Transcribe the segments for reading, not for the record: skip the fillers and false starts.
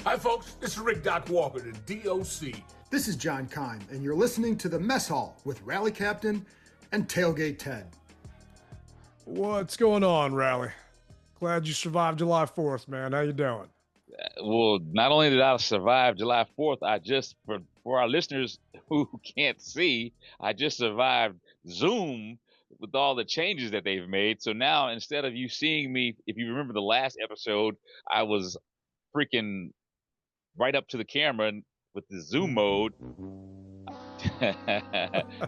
Hi, folks. This is Rick Doc Walker, the DOC. This is John Kime, and you're listening to the Mess Hall with Rally Captain and Tailgate Ted. What's going on, Rally? Glad you survived July 4th, man. How you doing? Well, not only did I survive July 4th, I just, for our listeners who can't see, I just survived Zoom with all the changes that they've made. So now instead of you seeing me, if you remember the last episode, I was freaking right up to the camera with the Zoom mode.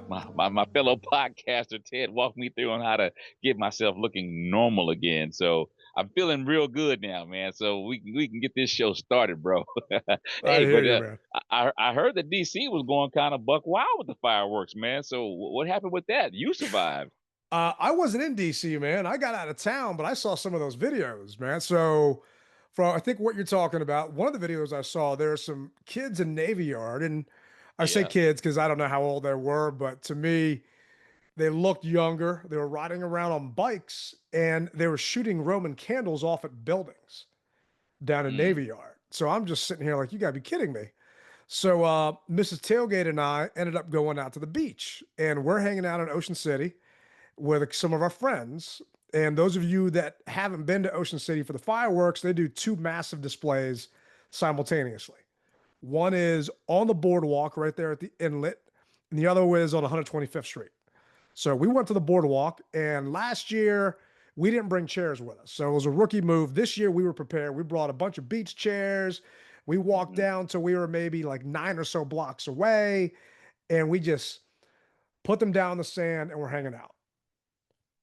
my fellow podcaster Ted walked me through on how to get myself looking normal again. So I'm feeling real good now, man. So we can get this show started, bro. I Hey, hear but you, man. I heard that DC was going kind of buck wild with the fireworks, man. So what happened with that? You survived. I wasn't in DC, man. I got out of town, but I saw some of those videos, man. So, from I think what you're talking about, one of the videos I saw, there are some kids in Navy Yard, and I say Yeah. kids because I don't know how old they were, but to me, they looked younger. They were riding around on bikes, and they were shooting Roman candles off at buildings down in Mm. Navy Yard. So I'm just sitting here like, you gotta be kidding me. So Mrs. Tailgate and I ended up going out to the beach, and we're hanging out in Ocean City with some of our friends. And those of you that haven't been to Ocean City for the fireworks, they do two massive displays simultaneously. One is on the boardwalk right there at the inlet, and the other is on 125th Street. So we went to the boardwalk, and last year we didn't bring chairs with us. So it was a rookie move. This year we were prepared. We brought a bunch of beach chairs. We walked down till we were maybe like 9 or so blocks away, and we just put them down in the sand and we're hanging out.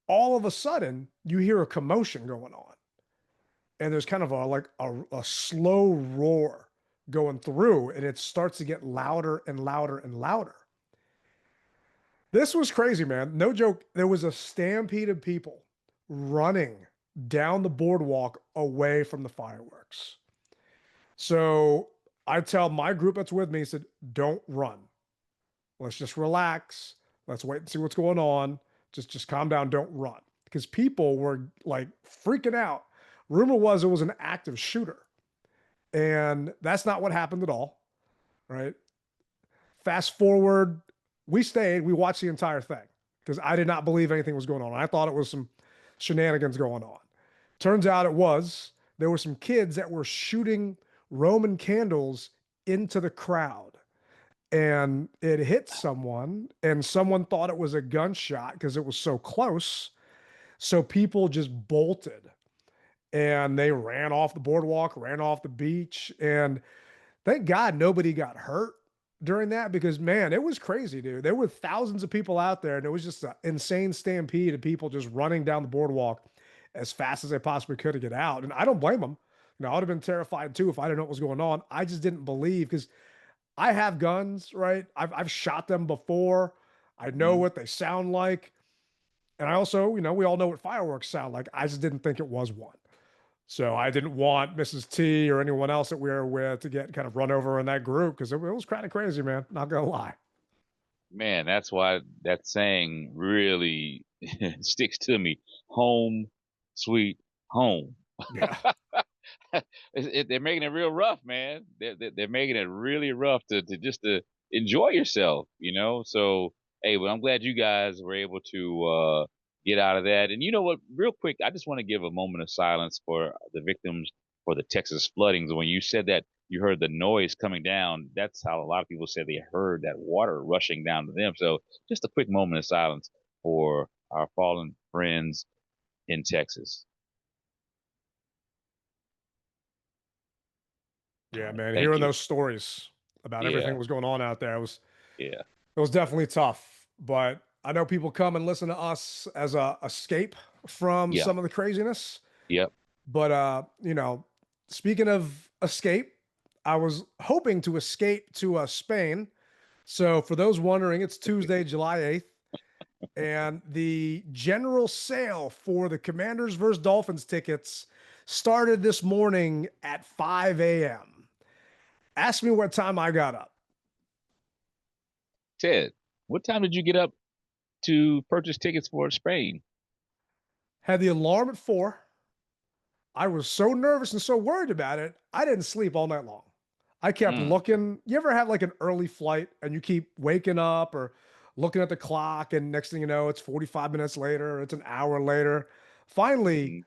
All of a sudden, you hear a commotion going on, and there's kind of a slow roar going through, and it starts to get louder and louder and louder. This was crazy, man. No joke. There was a stampede of people running down the boardwalk away from the fireworks. So I tell my group that's with me, I said, don't run. Let's just relax. Let's wait and see what's going on. Just calm down. Don't run. Because people were like freaking out. Rumor was it was an active shooter. And that's not what happened at all. Right. Fast forward, we stayed, we watched the entire thing because I did not believe anything was going on. I thought it was some shenanigans going on. Turns out it was. There were some kids that were shooting Roman candles into the crowd, and it hit someone, and someone thought it was a gunshot because it was so close. So people just bolted and they ran off the boardwalk, ran off the beach, and thank God nobody got hurt during that because, man, it was crazy, dude. There were thousands of people out there, and it was just an insane stampede of people just running down the boardwalk as fast as they possibly could to get out. And I don't blame them. You know, I would have been terrified too if I didn't know what was going on. I just didn't believe because I have guns, right? I've shot them before. I know what they sound like. And I also, you know, we all know what fireworks sound like. I just didn't think it was one. So I didn't want Mrs. T or anyone else that we were with to get kind of run over in that group because it was kind of crazy, man. Not gonna lie. Man, that's why that saying really sticks to me. Home, sweet home. Yeah. They're making it real rough, man. They're making it really rough to just to enjoy yourself, you know. So hey, well, I'm glad you guys were able to get out of that. And you know what? Real quick, I just want to give a moment of silence for the victims for the Texas floodings. When you said that you heard the noise coming down, that's how a lot of people said they heard that water rushing down to them. So just a quick moment of silence for our fallen friends in Texas. Yeah, man. Thank Hearing you. those stories about everything Yeah, that was going on out there yeah. it was definitely tough. But I know people come and listen to us as a escape from Yeah. some of the craziness. Yep. But you know, speaking of escape, I was hoping to escape to Spain. So for those wondering, it's Tuesday, July 8th, and the general sale for the Commanders versus Dolphins tickets started this morning at 5 a.m. Ask me what time I got up. Ted, what time did you get up to purchase tickets for Spain? Had the alarm at 4, I was so nervous and so worried about it, I didn't sleep all night long. I kept Mm. looking. You ever have like an early flight and you keep waking up or looking at the clock, and next thing you know, it's 45 minutes later, or it's an hour later. Finally, Mhm.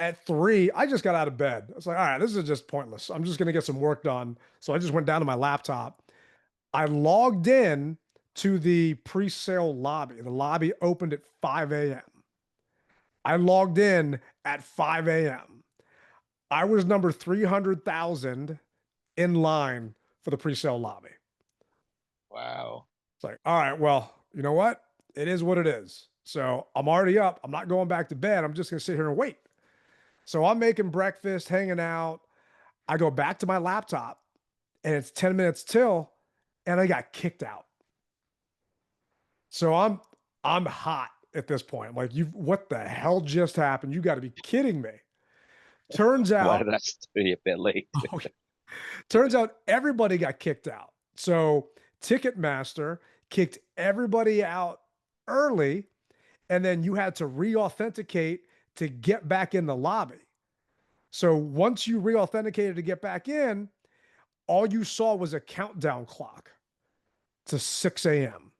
at 3, I just got out of bed. I was like, all right, this is just pointless. I'm just going to get some work done. So I just went down to my laptop. I logged in to the pre-sale lobby. The lobby opened at 5 a.m. I logged in at 5 a.m. I was number 300,000 in line for the pre-sale lobby. Wow. It's like, all right, well, you know what? It is what it is. So I'm already up. I'm not going back to bed. I'm just going to sit here and wait. So I'm making breakfast, hanging out. I go back to my laptop and it's 10 minutes till, and I got kicked out. So I'm hot at this point. I'm like, what the hell just happened? You got to be kidding me. Turns Why out, did I stay up that late? turns out everybody got kicked out. So Ticketmaster kicked everybody out early, and then you had to re-authenticate to get back in the lobby. So once you re-authenticated to get back in, all you saw was a countdown clock to 6 a.m.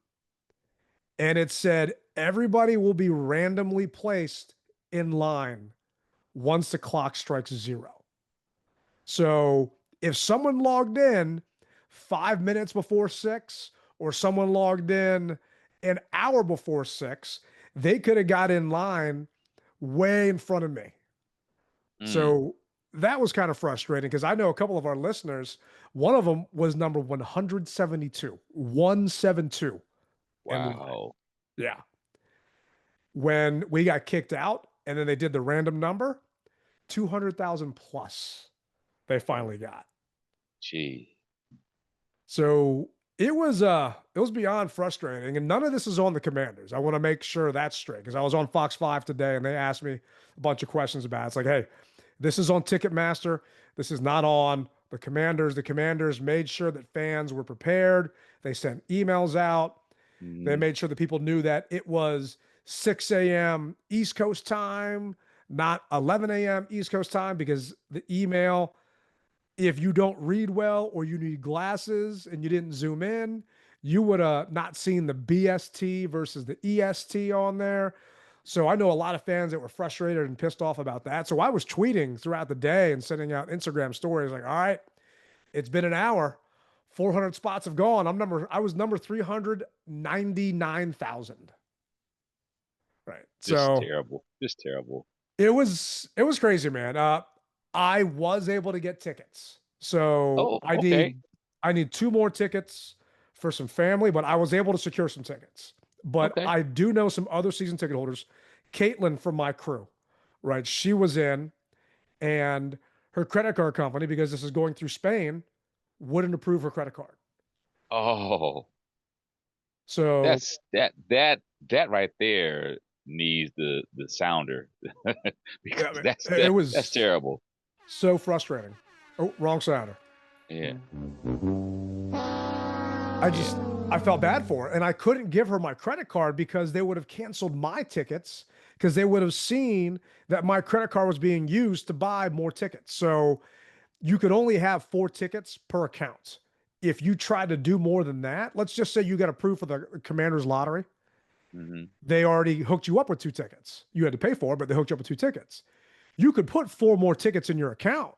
And it said everybody will be randomly placed in line once the clock strikes 0. So if someone logged in 5 minutes before 6, or someone logged in an hour before 6, they could have got in line way in front of me. Mm. So that was kind of frustrating because I know a couple of our listeners, one of them was number 172, 172 in line. Wow. Yeah. When we got kicked out and then they did the random number, 200,000 plus they finally got. Gee. So it was beyond frustrating, and none of this is on the Commanders. I want to make sure that's straight because I was on Fox 5 today and they asked me a bunch of questions about it. It's like, hey, this is on Ticketmaster. This is not on the Commanders. The Commanders made sure that fans were prepared. They sent emails out. They Mhm. made sure that people knew that it was 6 a.m. East Coast time, not 11 a.m. East Coast time, because the email, if you don't read well or you need glasses and you didn't zoom in, you would have not seen the BST versus the EST on there. So I know a lot of fans that were frustrated and pissed off about that. So I was tweeting throughout the day and sending out Instagram stories like, all right, it's been an hour. 400 spots have gone. I was number 399,000. Right. Just So terrible. Just terrible. it was crazy, man. I was able to get tickets. So Oh, I okay. need I need 2 more tickets for some family, but I was able to secure some tickets. But Okay. I do know some other season ticket holders. Caitlin from my crew, right? She was in, and her credit card company, because this is going through Spain, wouldn't approve her credit card. Oh, So that right there needs the sounder yeah, because it that's was terrible. so frustrating. Oh, wrong sounder. Yeah. I Yeah. just I felt bad for her, and I couldn't give her my credit card because they would have canceled my tickets because they would have seen that my credit card was being used to buy more tickets. So you could only have 4 tickets per account. If you try to do more than that, let's just say you got approved for the Commander's lottery, Hmm. they already hooked you up with 2 tickets. You had to pay for it, but they hooked you up with 2 tickets. You could put 4 more tickets in your account,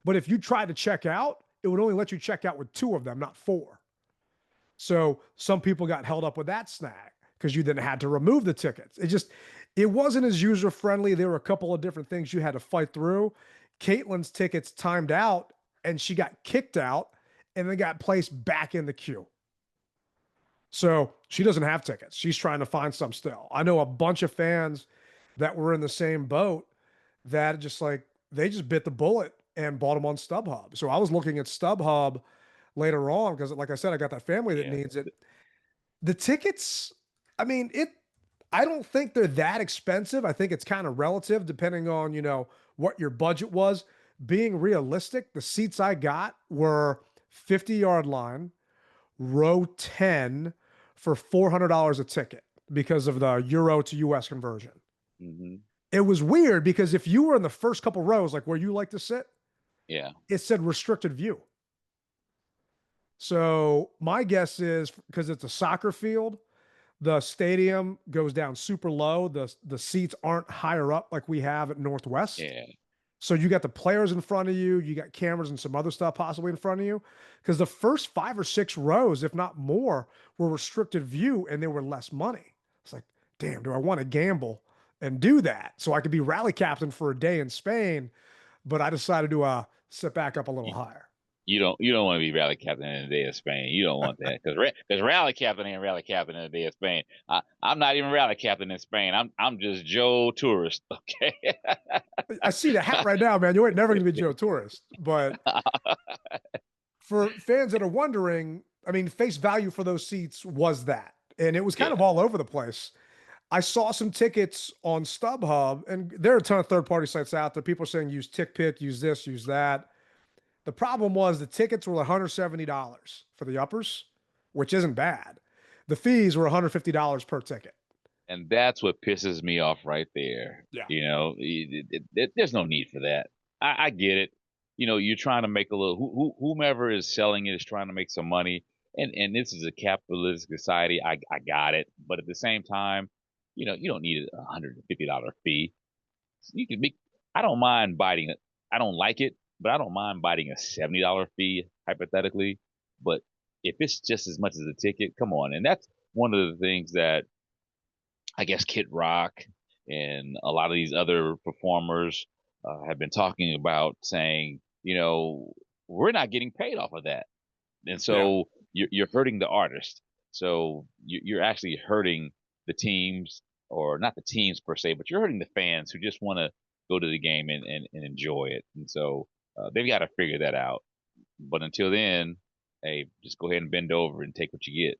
but if you tried to check out, it would only let you check out with 2 of them, not 4. So some people got held up with that snag because you then had to remove the tickets. It wasn't as user friendly. There were a couple of different things you had to fight through. Caitlin's tickets timed out and she got kicked out and then got placed back in the queue. So she doesn't have tickets. She's trying to find some still. I know a bunch of fans that were in the same boat that they just bit the bullet and bought them on StubHub. So I was looking at StubHub later on because, like I said, I got that family that Yeah. needs it. The tickets, I mean, I don't think they're that expensive. I think it's kind of relative depending on, what your budget was. Being realistic, the seats I got were 50-yard line, row 10 for $400 a ticket because of the euro to US conversion. Hmm. It was weird because if you were in the first couple rows, like where you like to sit, Yeah. it said restricted view. So my guess is because it's a soccer field, the stadium goes down super low. The seats aren't higher up like we have at Northwest. Yeah. So you got the players in front of you, you got cameras and some other stuff possibly in front of you. Because the first 5 or 6 rows, if not more, were restricted view and they were less money. It's like, damn, do I want to gamble and do that so I could be rally captain for a day in Spain? But I decided to sit back up a little higher. You don't want to be rally captain in the day of Spain. You don't want that because rally captain ain't rally captain in the day of Spain. I'm not even rally captain in Spain. I'm just Joe tourist. Okay. I see the hat right now, man. You ain't never going to be Joe Tourist. But for fans that are wondering, I mean, face value for those seats was that. And it was kind Yeah. of all over the place. I saw some tickets on StubHub, and there are a ton of third-party sites out there. People are saying use TickPick, use this, use that. The problem was the tickets were $170 for the uppers, which isn't bad. The fees were $150 per ticket. And that's what pisses me off right there. Yeah. There's no need for that. I get it. You're trying to make a little. Whomever is selling it is trying to make some money, and this is a capitalist society. I got it, but at the same time, you don't need a $150 fee. You can be. I don't mind biting it. I don't like it, but I don't mind biting a $70 fee hypothetically. But if it's just as much as a ticket, come on. And that's one of the things that I guess Kid Rock and a lot of these other performers have been talking about, saying, we're not getting paid off of that, and Yeah. so you're hurting the artist. So you're actually hurting the teams, or not the teams per se, but you're hurting the fans who just want to go to the game and enjoy it. And so they've got to figure that out. But until then, hey, just go ahead and bend over and take what you get.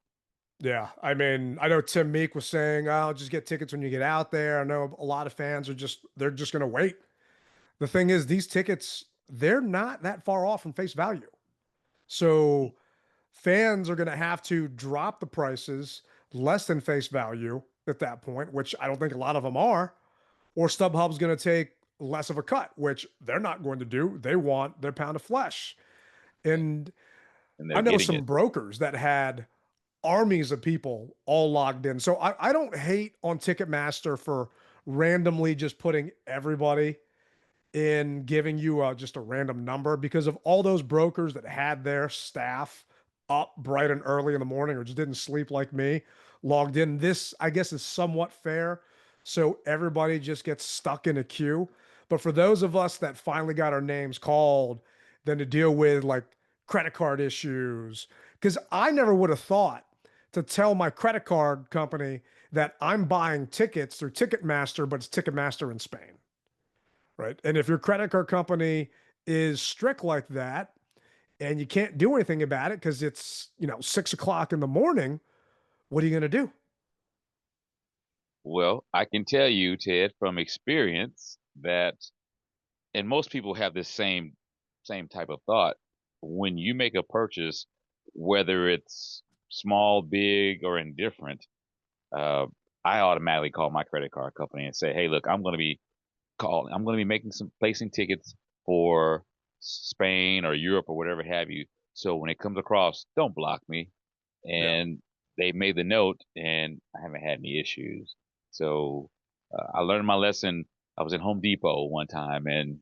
Yeah. I mean, I know Tim Meek was saying, "I'll just get tickets when you get out there." I know a lot of fans they're just going to wait. The thing is, these tickets, they're not that far off from face value. So fans are going to have to drop the prices less than face value at that point, which I don't think a lot of them are, or StubHub's going to take less of a cut, which they're not going to do. They want their pound of flesh. And And I they're know getting some it. brokers that had armies of people all logged in. So I don't hate on Ticketmaster for randomly just putting everybody in, giving you just a random number, because of all those brokers that had their staff up bright and early in the morning or just didn't sleep like me, logged in. This, I guess, is somewhat fair. So everybody just gets stuck in a queue. But for those of us that finally got our names called, then to deal with like credit card issues, because I never would have thought to tell my credit card company that I'm buying tickets through Ticketmaster, but it's Ticketmaster in Spain. Right. And if your credit card company is strict like that and you can't do anything about it because it's, 6 o'clock in the morning, what are you going to do? Well, I can tell you, Ted, from experience that, and most people have this same type of thought. When you make a purchase, whether it's small, big, or indifferent, uh, I automatically call my credit card company and say, "Hey, look, I'm going to be placing tickets for Spain or Europe or whatever have you. So when it comes across, don't block me." Yeah. And they made the note, and I haven't had any issues. So I learned my lesson. I was in Home Depot one time, and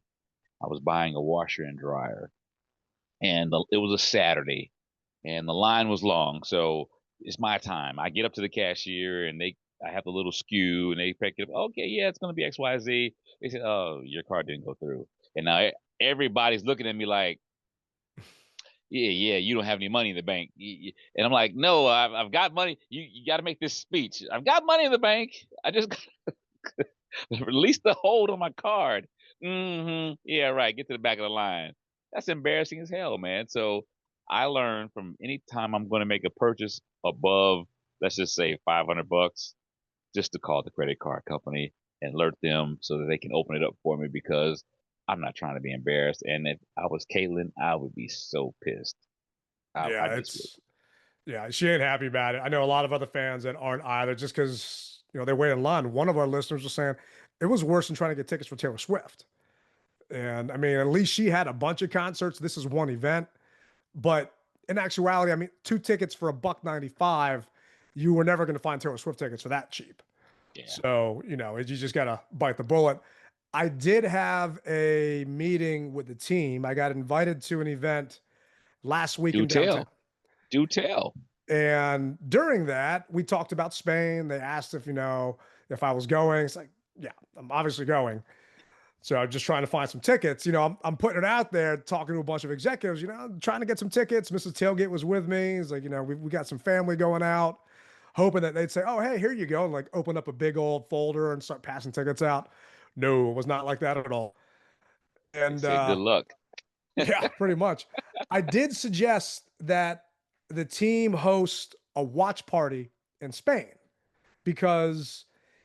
I was buying a washer and dryer, and it was a Saturday, and the line was long. So it's my time. I get up to the cashier, and I have the little SKU, and they pick it up. Okay, yeah, it's going to be XYZ. They said, "Oh, your card didn't go through." And now everybody's looking at me like, yeah, you don't have any money in the bank. And I'm like, "No, I've got money. You got to make this speech. I've got money in the bank. I just release the hold on my card." Yeah, right. Get to the back of the line. That's embarrassing as hell, man. So I learned, from any time I'm going to make a purchase above, let's just say, $500, just to call the credit card company and alert them so that they can open it up for me, because I'm not trying to be embarrassed. And if I was Caitlin, I would be so pissed. I Yeah. just would. Yeah, she ain't happy about it. I know a lot of other fans that aren't either, just because, they wait in line. One of our listeners was saying, It was worse than trying to get tickets for Taylor Swift. And I mean, at least she had a bunch of concerts. This is one event. But in actuality, I mean, 2 tickets for $1.95, you were never going to find Taylor Swift tickets for that cheap. Yeah. So, you just got to bite the bullet. I did have a meeting with the team. I got invited to an event last week in downtown. Do tell. And during that, we talked about Spain. They asked if I was going. It's like, yeah, I'm obviously going. So I'm just trying to find some tickets. I'm putting it out there, talking to a bunch of executives, trying to get some tickets. Mrs. Tailgate was with me. He's like, we got some family going out, hoping that they'd say, oh, hey, here you go. And like open up a big old folder and start passing tickets out. No, it was not like that at all. And good luck. Yeah, pretty much. I did suggest that the team host a watch party in Spain because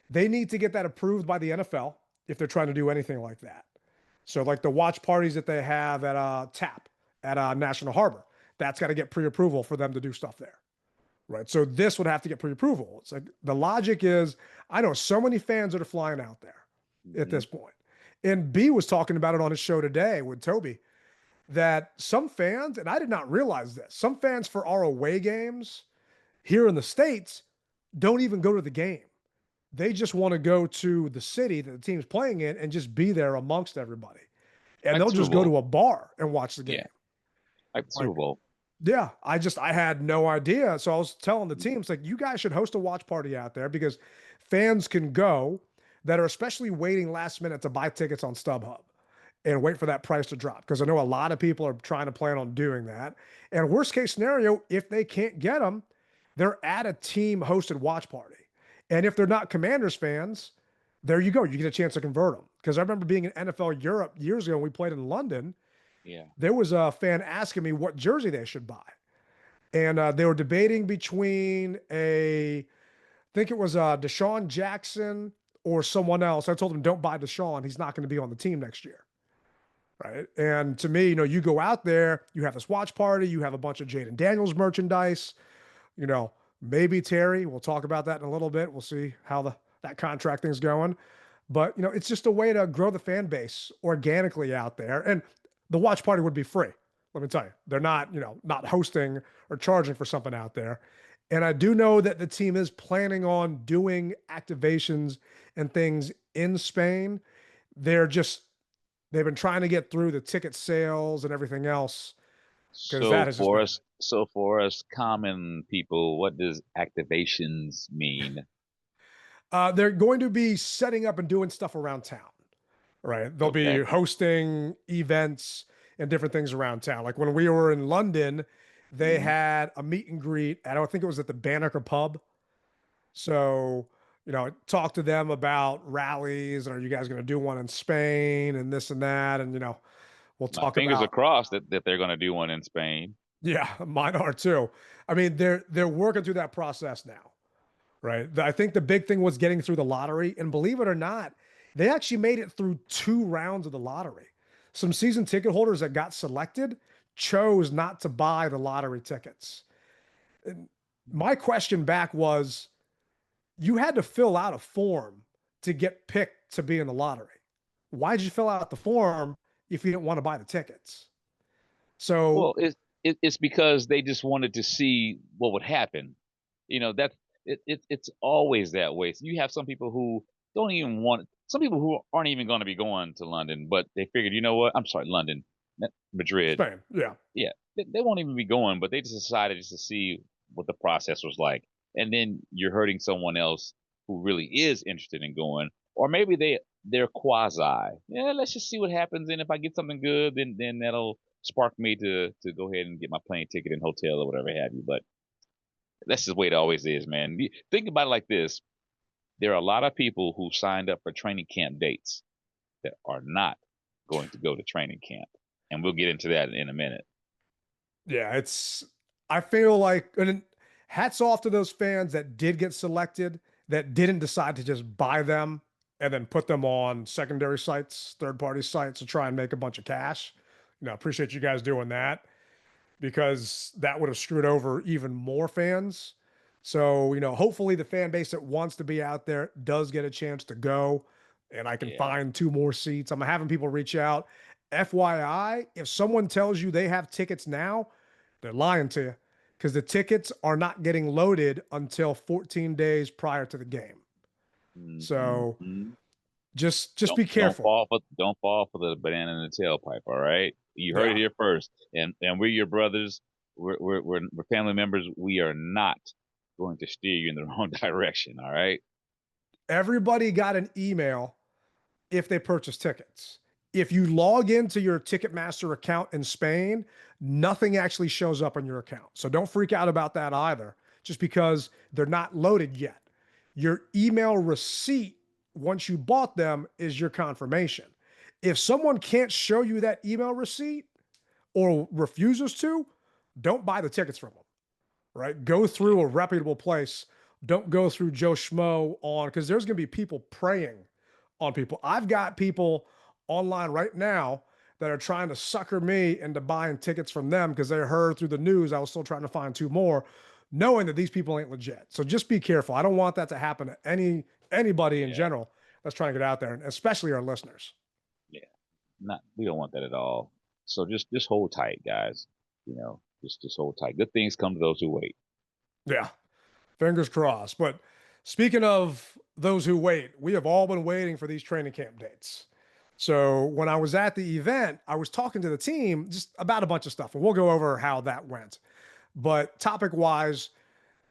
they need to get that approved by the NFL if they're trying to do anything like that. So like the watch parties that they have at TAP at National Harbor, that's got to get pre-approval for them to do stuff there. Right. So this would have to get pre-approval. It's like the logic is I know so many fans that are flying out there at this point. And B was talking about it on his show today with Toby, that some fans, and I did not realize this, some fans for our away games here in the States don't even go to the game. They just want to go to the city that the team's playing in and just be there amongst everybody. And they'll just go to a bar and watch the game. Yeah. Like the Super Bowl. Yeah. I had no idea. So I was telling the teams, like, you guys should host a watch party out there because fans can go that are especially waiting last minute to buy tickets on StubHub and wait for that price to drop. Because I know a lot of people are trying to plan on doing that. And worst case scenario, if they can't get them, they're at a team hosted watch party. And if they're not Commanders fans, there you go. You get a chance to convert them. Because I remember being in NFL Europe years ago when we played in London. Yeah. There was a fan asking me what jersey they should buy. And they were debating between I think it was Deshaun Jackson or someone else. I told them, don't buy Deshaun. He's not going to be on the team next year. Right. And to me, you go out there, you have this watch party, you have a bunch of Jaden Daniels merchandise, maybe Terry, we'll talk about that in a little bit. We'll see how that contract thing's going. But, it's just a way to grow the fan base organically out there. And the watch party would be free. Let me tell you, they're not, not hosting or charging for something out there. And I do know that the team is planning on doing activations and things in Spain. They've been trying to get through the ticket sales and everything else. So for us common people, what does activations mean? They're going to be setting up and doing stuff around town, right? They'll be hosting events and different things around town. Like when we were in London, they had a meet and greet. I don't think it was at the Banneker pub. So, talk to them about rallies and are you guys going to do one in Spain and this and that? And, we'll talk about. Fingers crossed that they're going to do one in Spain. Yeah, mine are too. I mean, they're working through that process now, right? I think the big thing was getting through the lottery. And believe it or not, they actually made it through 2 rounds of the lottery. Some season ticket holders that got selected chose not to buy the lottery tickets. And my question back was, you had to fill out a form to get picked to be in the lottery. Why did you fill out the form if you didn't want to buy the tickets? So, well, it's because they just wanted to see what would happen. It's always that way. So you have some people who don't even want, some people who aren't even going to be going to London, but they figured, I'm sorry, London, Madrid. Spain, yeah. Yeah, they won't even be going, but they just decided just to see what the process was like. And then you're hurting someone else who really is interested in going, or maybe they're quasi. Yeah, let's just see what happens, and if I get something good, then that'll spark me to go ahead and get my plane ticket and hotel or whatever have you. But that's just the way it always is, man. Think about it like this: there are a lot of people who signed up for training camp dates that are not going to go to training camp, and we'll get into that in a minute. Yeah, I feel like, and hats off to those fans that did get selected, that didn't decide to just buy them and then put them on secondary sites, third-party sites to try and make a bunch of cash. Appreciate you guys doing that because that would have screwed over even more fans. So, hopefully the fan base that wants to be out there does get a chance to go. and I can Yeah. find 2 more seats. I'm having people reach out. FYI, if someone tells you they have tickets now, they're lying to you because the tickets are not getting loaded until 14 days prior to the game. So Mm-hmm. just Don't be careful. don't fall for the banana in the tailpipe. All right, you heard it Yeah. here first. And we're your brothers. We're family members. We are not going to steer you in the wrong direction. All right. Everybody got an email if they purchase tickets. If you log into your Ticketmaster account in Spain, nothing actually shows up on your account. So don't freak out about that either, just because they're not loaded yet. Your email receipt, once you bought them, is your confirmation. If someone can't show you that email receipt or refuses to, don't buy the tickets from them, right? Go through a reputable place. Don't go through Joe Schmo on, because there's going to be people preying on people. I've got people online right now that are trying to sucker me into buying tickets from them because they heard through the news I was still trying to find 2 more, knowing that these people ain't legit. So just be careful. I don't want that to happen to anybody in general that's trying to get out there, and especially our listeners. Yeah. We don't want that at all. So just hold tight, guys. Just hold tight. Good things come to those who wait. Yeah. Fingers crossed. But speaking of those who wait, we have all been waiting for these training camp dates. So when I was at the event, I was talking to the team just about a bunch of stuff, and we'll go over how that went. But topic wise,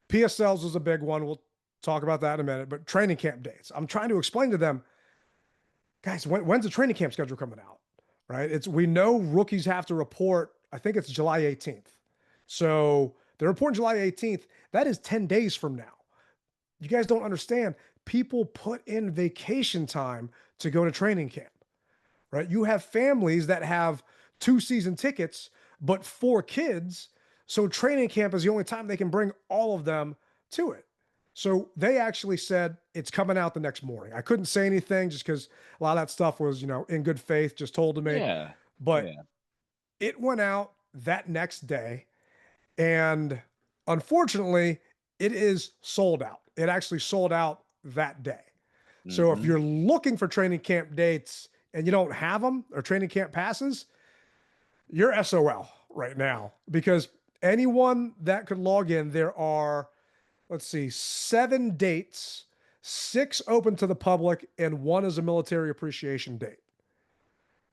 PSLs was a big one. We'll talk about that in a minute. But training camp dates, I'm trying to explain to them, guys, when's the training camp schedule coming out? Right? We know rookies have to report. I think it's July 18th. So they're reporting July 18th. That is 10 days from now. You guys don't understand. People put in vacation time to go to training camp, right? You have families that have 2 season tickets, but 4 kids. So training camp is the only time they can bring all of them to it. So they actually said it's coming out the next morning. I couldn't say anything just because a lot of that stuff was, in good faith, just told to me. Yeah. But Yeah. it went out that next day. And unfortunately, it is sold out. It actually sold out that day. So if Mm-hmm. you're looking for training camp dates and you don't have them or training camp passes, you're SOL right now, because anyone that could log in, there are, let's see, 7 dates, 6 open to the public, and 1 is a military appreciation date.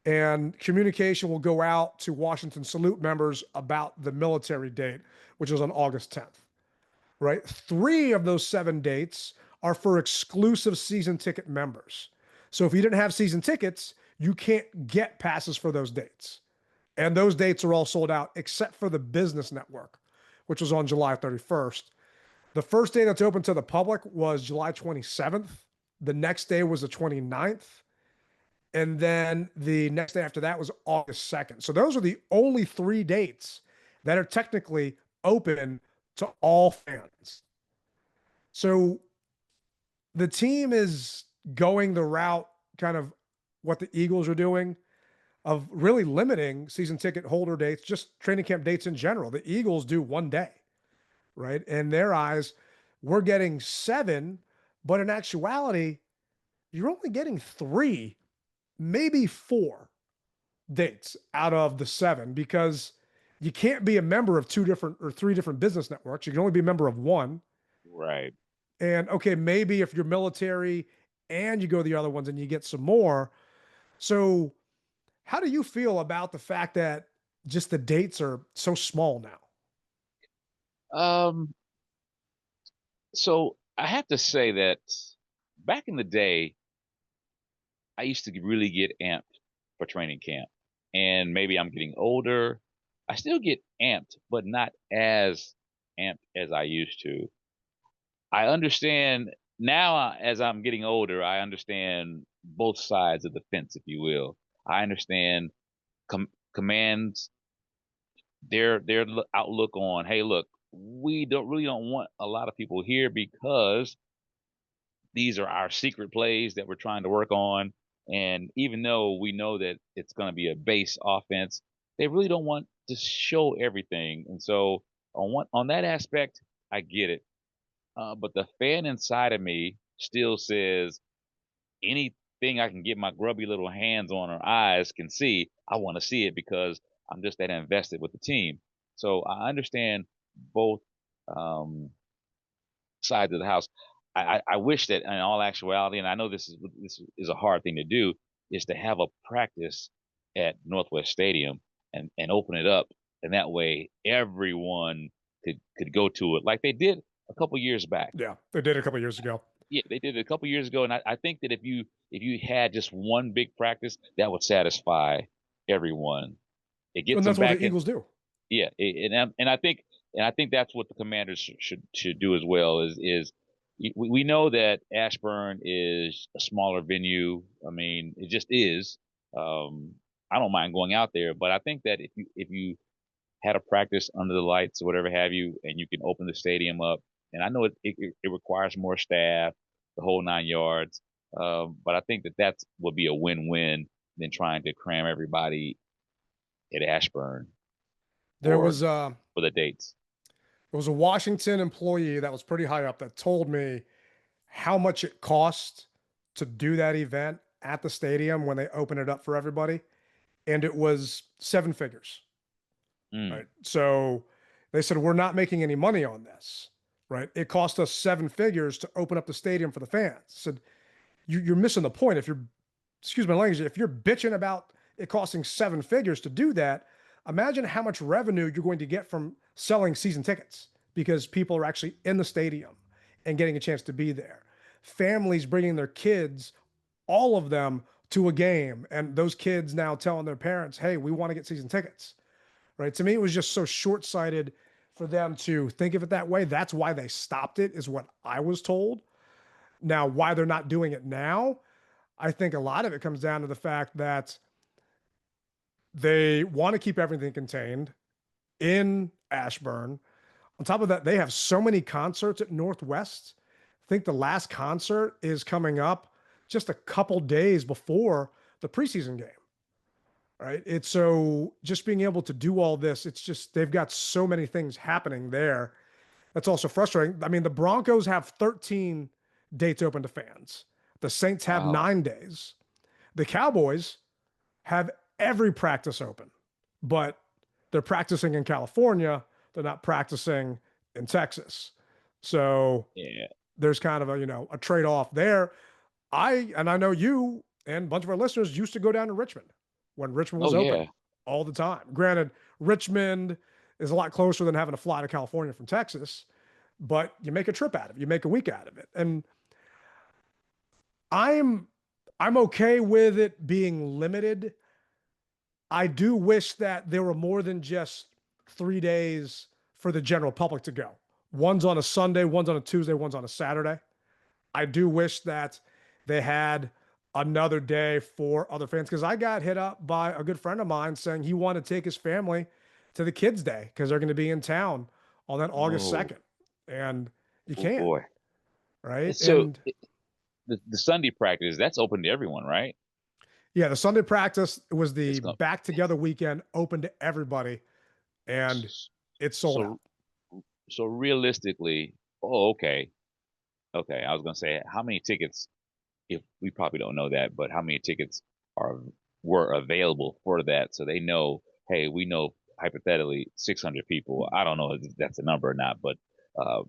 And communication will go out to Washington Salute members about the military date, which is on August 10th, right? 3 of those 7 dates are for exclusive season ticket members. So if you didn't have season tickets, you can't get passes for those dates. And those dates are all sold out except for the business network, which was on July 31st. The first day that's open to the public was July 27th. The next day was the 29th. And then the next day after that was August 2nd. So those are the only 3 dates that are technically open to all fans. So the team is going the route, kind of what the Eagles are doing, of really limiting season ticket holder dates, just training camp dates in general. The Eagles do 1 day, right? In their eyes, we're getting 7, but in actuality, you're only getting 3, maybe 4 dates out of the 7, because you can't be a member of 2 different or 3 different business networks. You can only be a member of 1. Right. And okay, maybe if you're military and you go to the other ones and you get some more. So how do you feel about the fact that just the dates are so small now? So I have to say that back in the day, I used to really get amped for training camp. And maybe I'm getting older. I still get amped, but not as amped as I used to. I understand now, as I'm getting older, I understand both sides of the fence, if you will. I understand commands, their outlook on, hey, look, we don't want a lot of people here because these are our secret plays that we're trying to work on. And even though we know that it's going to be a base offense, they really don't want to show everything. And so on that aspect, I get it. But the fan inside of me still says any thing I can get my grubby little hands on or eyes can see, I want to see it because I'm just that invested with the team. So I understand both um, sides of the house. I wish that in all actuality, and I know this is a hard thing to do, is to have a practice at Northwest Stadium and open it up, and that way everyone could go to it like they did a couple years back. Yeah, they did a couple years ago. Yeah, they did it a couple years ago, and I think that if you had just one big practice, that would satisfy everyone. It And gets them that's what back the in. Eagles do. Yeah, and I think that's what the Commanders should do as well. We know that Ashburn is a smaller venue. I mean, it just is. Um, I don't mind going out there, but I think that if you had a practice under the lights or whatever have you, and you can open the stadium up, and I know it requires more staff, the whole 9 yards. But I think that would be a win-win than trying to cram everybody at Ashburn There for was for the dates. there was a Washington employee that was pretty high up that told me how much it cost to do that event at the stadium when they open it up for everybody, and it was seven figures. Mm. Right. So they said, we're not making any money on this. Right. It cost us seven figures to open up the stadium for the fans. I said, you're missing the point. If you're, excuse my language, if you're bitching about it costing seven figures to do that, imagine how much revenue you're going to get from selling season tickets because people are actually in the stadium and getting a chance to be there. Families bringing their kids, all of them, to a game, and those kids now telling their parents, hey, we want to get season tickets. Right. To me, it was just so short-sighted for them to think of it that way. That's why they stopped it, is what I was told. Now, why they're not doing it now, I think a lot of it comes down to the fact that they want to keep everything contained in Ashburn. On top of that, they have so many concerts at Northwest. I think the last concert is coming up just a couple days before the preseason game. Right. It's so just being able to do all this, it's just they've got so many things happening there. That's also frustrating. I mean, the Broncos have 13 dates open to fans. The Saints have Wow. 9 days. The Cowboys have every practice open, but they're practicing in California. They're not practicing in Texas. So Yeah. there's kind of a trade-off there. I know you and a bunch of our listeners used to go down to Richmond when Richmond was Oh open yeah. all the time. Granted, Richmond is a lot closer than having to fly to California from Texas, but you make a trip out of it. You make a week out of it. And I'm okay with it being limited. I do wish that there were more than just 3 days for the general public to go. One's on a Sunday, one's on a Tuesday, one's on a Saturday. I do wish that they had another day for other fans, because I got hit up by a good friend of mine saying he wanted to take his family to the Kids Day because they're going to be in town on that August Oh, 2nd. And you oh can't, boy. right? So And the Sunday practice, that's open to everyone, right? yeah, the Sunday practice was It's the going back together weekend, open to everybody, and it's sold out. so so realistically, oh okay. Okay, I was gonna say how many tickets, if we probably don't know that, but how many tickets are were available for that, so they know, hey, we know hypothetically 600 people. I don't know if that's a number or not, but uh,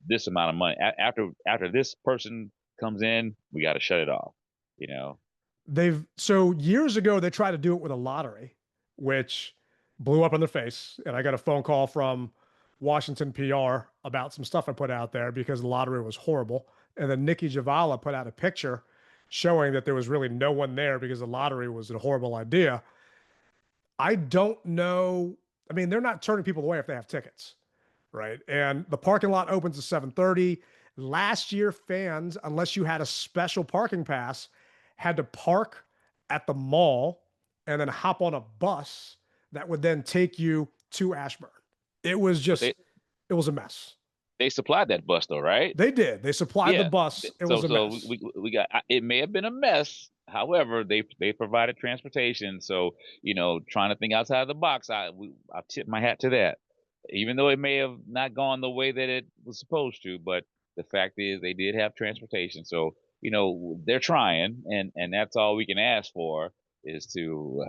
this amount of money after this person comes in, we got to shut it off. You know? So years ago they tried to do it with a lottery, which blew up in their face. And I got a phone call from Washington PR about some stuff I put out there because the lottery was horrible. And then Nikki Javala put out a picture showing that there was really no one there because the lottery was a horrible idea. I don't know. I mean, they're not turning people away if they have tickets, right? And the parking lot opens at 7:30. Last year, fans, unless you had a special parking pass, had to park at the mall and then hop on a bus that would then take you to Ashburn. It was But just, it was a mess. they supplied that bus though, right? They did. They supplied the Yeah. bus. It So was a so mess. we got, it may have been a mess. However, they provided transportation. So, trying to think outside the box, I tip my hat to that. Even though it may have not gone the way that it was supposed to, but the fact is they did have transportation. So they're trying, and that's all we can ask for is to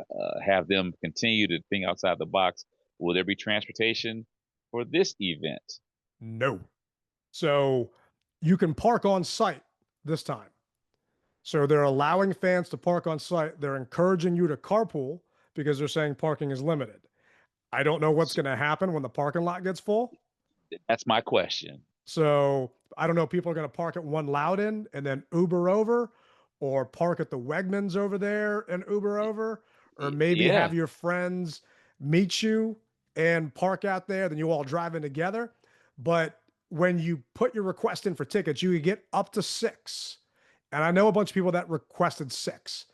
have them continue to think outside the box. Will there be transportation for this event? No. So you can park on site this time. So they're allowing fans to park on site. They're encouraging you to carpool because they're saying parking is limited. I don't know what's going to happen when the parking lot gets full. That's my question. So I don't know. People are going to park at One Loudon and then Uber over, or park at the Wegmans over there and Uber over, or maybe Yeah. have your friends meet you and park out there. Then you all drive in together. But when you put your request in for tickets, you get up to 6. And I know a bunch of people that requested 6.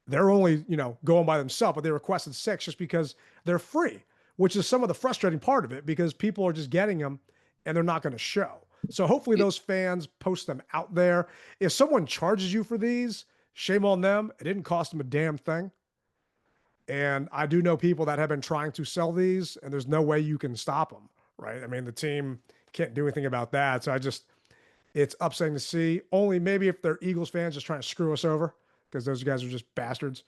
They're only, going by themselves, but they requested 6 just because they're free, which is some of the frustrating part of it, because people are just getting them and they're not going to show. So hopefully those fans post them out there. If someone charges you for these, shame on them. It didn't cost them a damn thing. And I do know people that have been trying to sell these, and there's no way you can stop them, right? I mean, the team can't do anything about that. So it's upsetting to see. Only maybe if they're Eagles fans just trying to screw us over, because those guys are just bastards.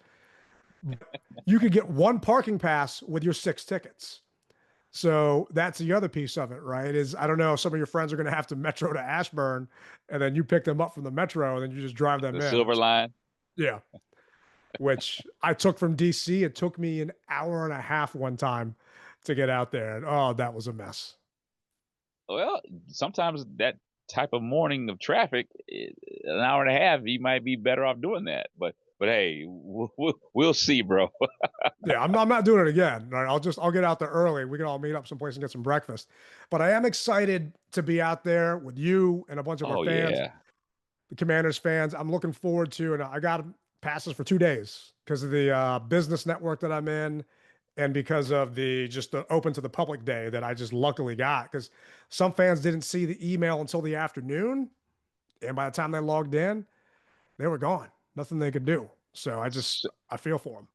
You could get 1 parking pass with your 6 tickets. So that's the other piece of it, right? Is I don't know, some of your friends are going to have to metro to Ashburn, and then you pick them up from the metro, and then you just drive them in. The Silver Line. Yeah. Which I took from DC. It took me an hour and a half one time to get out there. And oh, that was a mess. Well, sometimes that type of morning of traffic, an hour and a half, you might be better off doing that. But hey, we'll see, bro. Yeah, I'm not doing it again. Right? I'll get out there early. We can all meet up someplace and get some breakfast. But I am excited to be out there with you and a bunch of our fans, the Commanders fans. I'm looking forward to, and I got passes for 2 days because of the business network that I'm in, and because of the open to the public day that I just luckily got, because some fans didn't see the email until the afternoon, and by the time they logged in, they were gone. Nothing they could do. So I feel for them.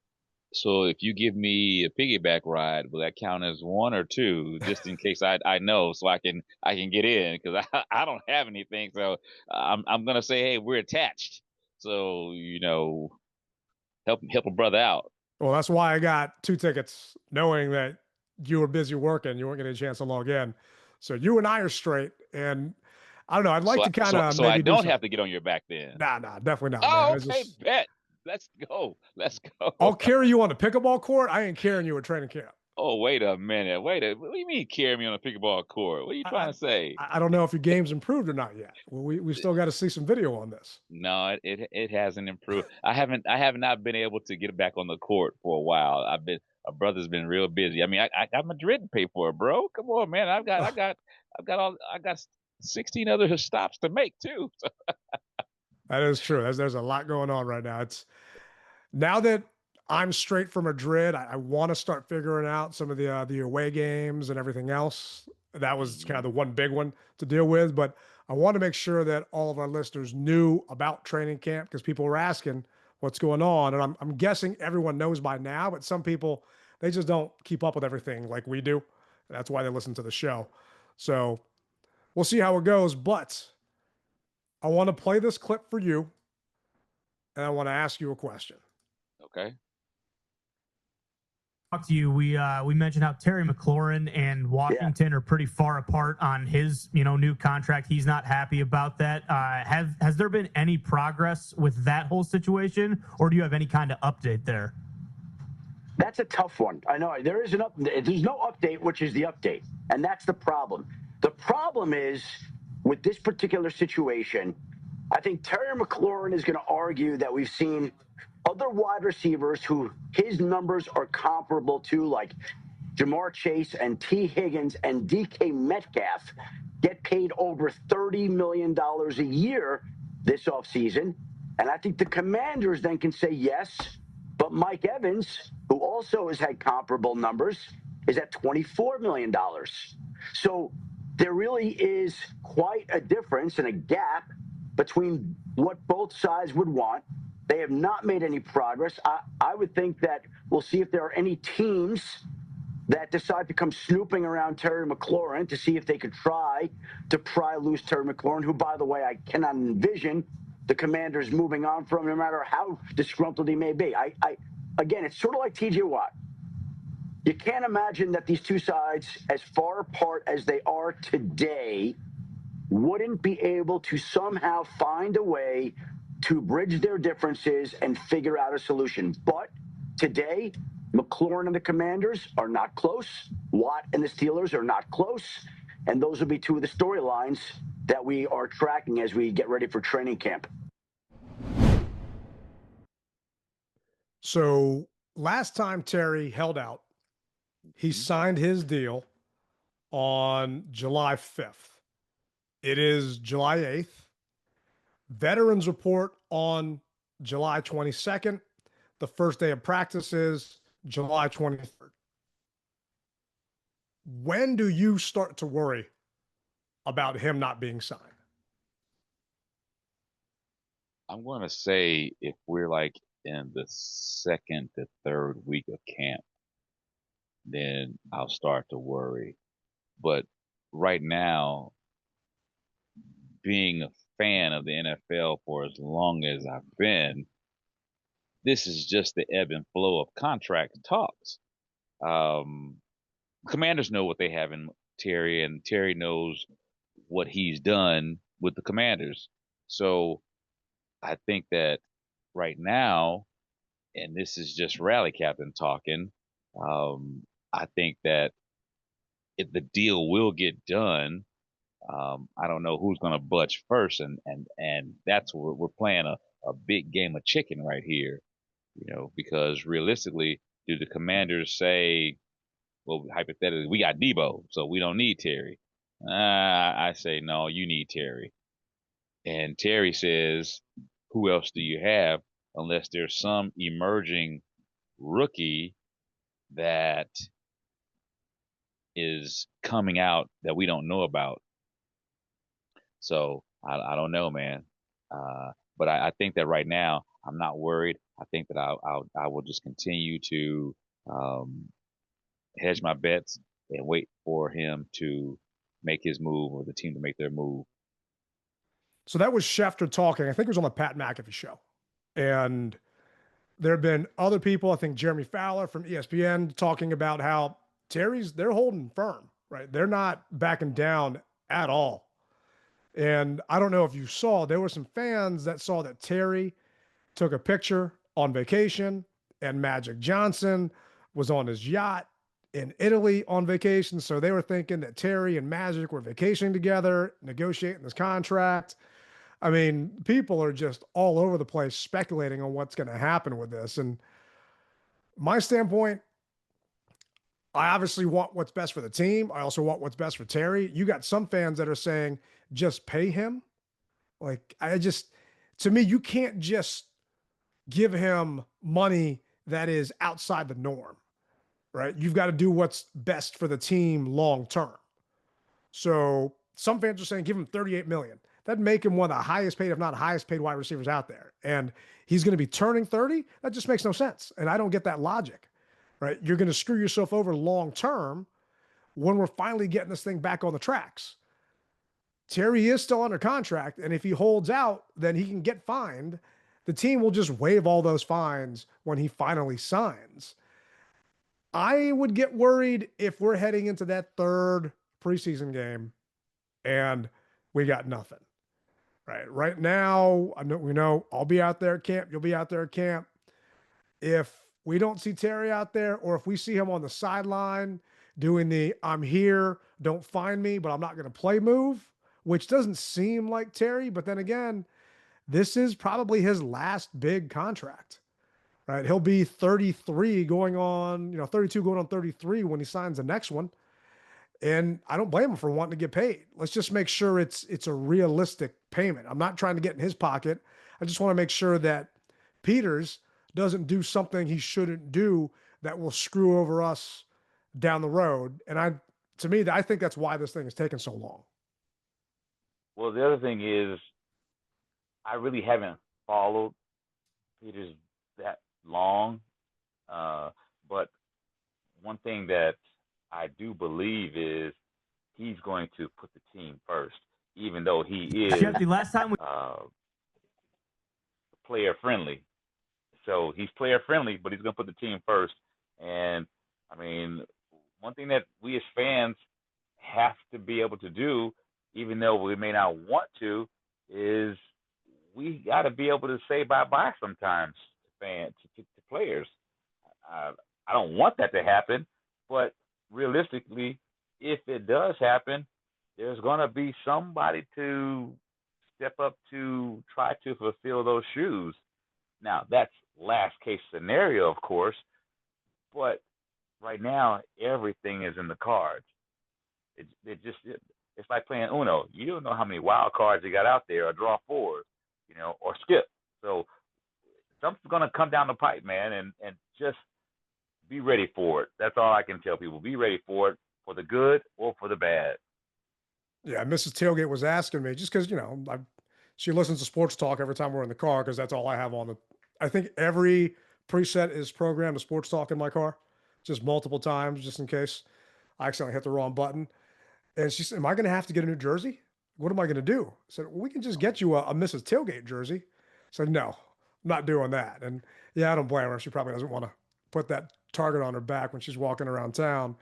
So if you give me a piggyback ride, will that count as 1 or 2, just in case I know, so I can get in, because I don't have anything. So I'm gonna say, hey, we're attached. So help a brother out. Well, that's why I got 2 tickets, knowing that you were busy working, you weren't getting a chance to log in. So you and I are straight, and I don't know. I'd like to kind of so I don't have to get on your back then. Nah, definitely not. Oh, man. okay, bet. Let's go. I'll carry you on the pickleball court. I ain't carrying you at training camp. Oh, wait a minute. What do you mean carry me on a pickleball court? What are you trying to say? I don't know if your game's improved or not yet. We still got to see some video on this. No, it hasn't improved. I have not been able to get back on the court for a while. My brother's been real busy. I mean, I got Madrid to pay for it, bro. Come on, man. I got 16 other stops to make too. So. That is true. There's a lot going on right now. It's now that I'm straight from Madrid, I want to start figuring out some of the away games and everything else. That was kind of the one big one to deal with, but I want to make sure that all of our listeners knew about training camp, because people were asking what's going on. And I'm guessing everyone knows by now, but some people, they just don't keep up with everything like we do. That's why they listen to the show. So we'll see how it goes, but I want to play this clip for you, and I want to ask you a question. Okay. Talk to you. We mentioned how Terry McLaurin and Washington are pretty far apart on his new contract. He's not happy about that. Has there been any progress with that whole situation, or do you have any kind of update there? That's a tough one. I know there is there's no update, which is the update, and that's the problem. The problem is with this particular situation, I think Terry McLaurin is going to argue that we've seen other wide receivers who his numbers are comparable to, like Jamar Chase and T. Higgins and DK Metcalf, get paid over $30 million a year this offseason. And I think the Commanders then can say yes, but Mike Evans, who also has had comparable numbers, is at $24 million. So there really is quite a difference and a gap between what both sides would want. They have not made any progress. I would think that we'll see if there are any teams that decide to come snooping around Terry McLaurin to see if they could try to pry loose Terry McLaurin, who, by the way, I cannot envision the Commanders moving on from, no matter how disgruntled he may be. Again, it's sort of like TJ Watt. You can't imagine that these two sides, as far apart as they are today, wouldn't be able to somehow find a way to bridge their differences and figure out a solution. But today, McLaurin and the Commanders are not close. Watt and the Steelers are not close. And those will be two of the storylines that we are tracking as we get ready for training camp. So last time Terry held out, he signed his deal on July 5th. It is July 8th. Veterans report on July 22nd. The first day of practice is July 23rd. When do you start to worry about him not being signed? I'm going to say if we're like in the second to third week of camp, then I'll start to worry. But right now, being a fan of the NFL for as long as I've been, this is just the ebb and flow of contract talks. Commanders know what they have in Terry, and Terry knows what he's done with the Commanders. So I think that right now, and this is just Rally Captain talking, I think that if the deal will get done, I don't know who's going to budge first, and that's where we're playing a big game of chicken right here, because realistically, do the Commanders say, well, hypothetically, we got Debo, so we don't need Terry? I say, no, you need Terry. And Terry says, who else do you have unless there's some emerging rookie that is coming out that we don't know about? So I don't know, man. But I think that right now I'm not worried. I think that I will just continue to hedge my bets and wait for him to make his move or the team to make their move. So that was Schefter talking. I think it was on the Pat McAfee show. And there have been other people, I think Jeremy Fowler from ESPN, talking about how they're holding firm, right? They're not backing down at all. And I don't know if you saw, there were some fans that saw that Terry took a picture on vacation and Magic Johnson was on his yacht in Italy on vacation. So they were thinking that Terry and Magic were vacationing together, negotiating this contract. I mean, people are just all over the place speculating on what's going to happen with this. And my standpoint, I obviously want what's best for the team. I also want what's best for Terry. You got some fans that are saying, just pay him. Like, to me, you can't just give him money that is outside the norm, right? You've got to do what's best for the team long term. So some fans are saying, give him $38 million. That'd make him one of the highest paid, if not highest paid wide receivers out there. And he's going to be turning 30. That just makes no sense. And I don't get that logic, right? You're going to screw yourself over long term when we're finally getting this thing back on the tracks. Terry is still under contract, and if he holds out, then he can get fined. The team will just waive all those fines when he finally signs. I would get worried if we're heading into that third preseason game and we got nothing. Right now, we know I'll be out there at camp. You'll be out there at camp. If we don't see Terry out there, or if we see him on the sideline doing the I'm here, don't find me, but I'm not going to play move, which doesn't seem like Terry. But then again, this is probably his last big contract, right? He'll be 33 going on, 32 going on 33 when he signs the next one. And I don't blame him for wanting to get paid. Let's just make sure it's a realistic payment. I'm not trying to get in his pocket. I just want to make sure that Peters doesn't do something he shouldn't do that will screw over us down the road. And I think that's why this thing has taken so long. Well, the other thing is, I really haven't followed Peters that long. But one thing that I do believe is he's going to put the team first, even though he is. Jeff, the last time player friendly. So he's player friendly, but he's going to put the team first. And I mean, one thing that we as fans have to be able to do, even though we may not want to, is we got to be able to say bye-bye sometimes to fans, to players. I don't want that to happen, but realistically, if it does happen, there's going to be somebody to step up to try to fulfill those shoes. Now, that's last case scenario, of course, but right now, everything is in the cards. It's like playing Uno. You don't know how many wild cards you got out there, or draw fours, or skip. So something's going to come down the pipe, man, and just be ready for it. That's all I can tell people. Be ready for it, for the good or for the bad. Yeah, Mrs. Tailgate was asking me just because she listens to sports talk every time we're in the car because that's all I have on the. I think every preset is programmed to sports talk in my car, just multiple times, just in case I accidentally hit the wrong button. And she said, "Am I going to have to get a new jersey? What am I going to do?" I said, "Well, we can just get you a Mrs. Tailgate jersey." I said, "No, I'm not doing that." And yeah, I don't blame her. She probably doesn't want to put that target on her back when she's walking around town.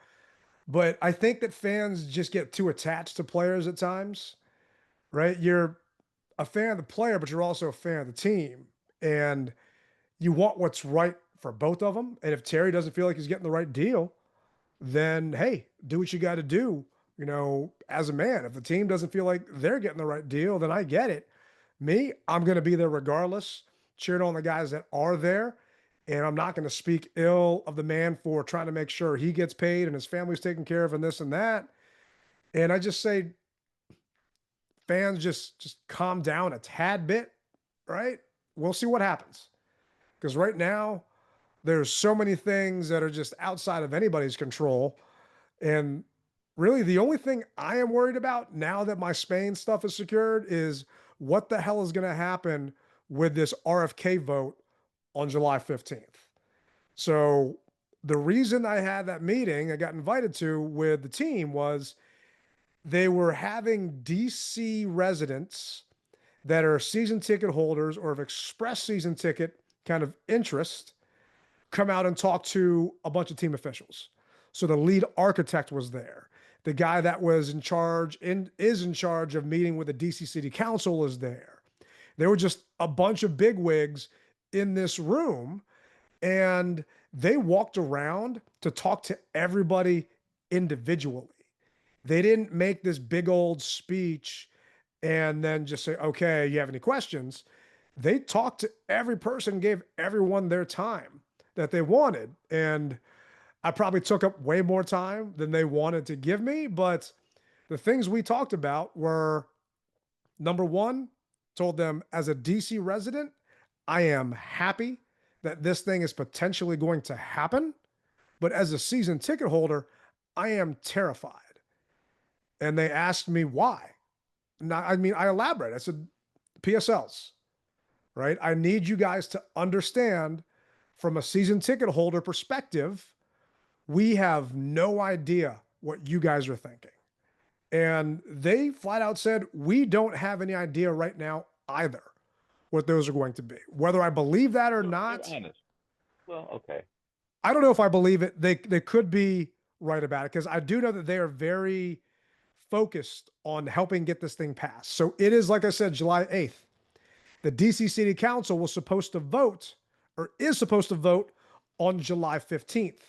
But I think that fans just get too attached to players at times, right? You're a fan of the player, but you're also a fan of the team. And you want what's right for both of them. And if Terry doesn't feel like he's getting the right deal, then hey, do what you got to do, as a man. If the team doesn't feel like they're getting the right deal, then I get it. Me, I'm going to be there regardless, cheering on the guys that are there. And I'm not going to speak ill of the man for trying to make sure he gets paid and his family's taken care of and this and that. And I just say, fans, just calm down a tad bit, right? We'll see what happens. Because right now, there's so many things that are just outside of anybody's control. And really, the only thing I am worried about now that my Spain stuff is secured is what the hell is going to happen with this RFK vote on July 15th. So the reason I had that meeting I got invited to with the team was they were having DC residents that are season ticket holders or have expressed season ticket kind of interest come out and talk to a bunch of team officials. So the lead architect was there. The guy that was is in charge of meeting with the DC City Council is there. There were just a bunch of bigwigs in this room, and they walked around to talk to everybody individually. They didn't make this big old speech and then just say, "Okay, you have any questions?" They talked to every person, gave everyone their time that they wanted. And I probably took up way more time than they wanted to give me, but the things we talked about were, number one, told them as a DC resident, I am happy that this thing is potentially going to happen, but as a season ticket holder, I am terrified. And they asked me why. Now, I elaborate. I said, PSLs, right? I need you guys to understand from a season ticket holder perspective, we have no idea what you guys are thinking. And they flat out said, we don't have any idea right now either what those are going to be. Whether I believe that or not. Well, okay. I don't know if I believe it. They could be right about it because I do know that they are very focused on helping get this thing passed. So it is, like I said, July 8th. The DC City Council was supposed to vote or is supposed to vote on July 15th.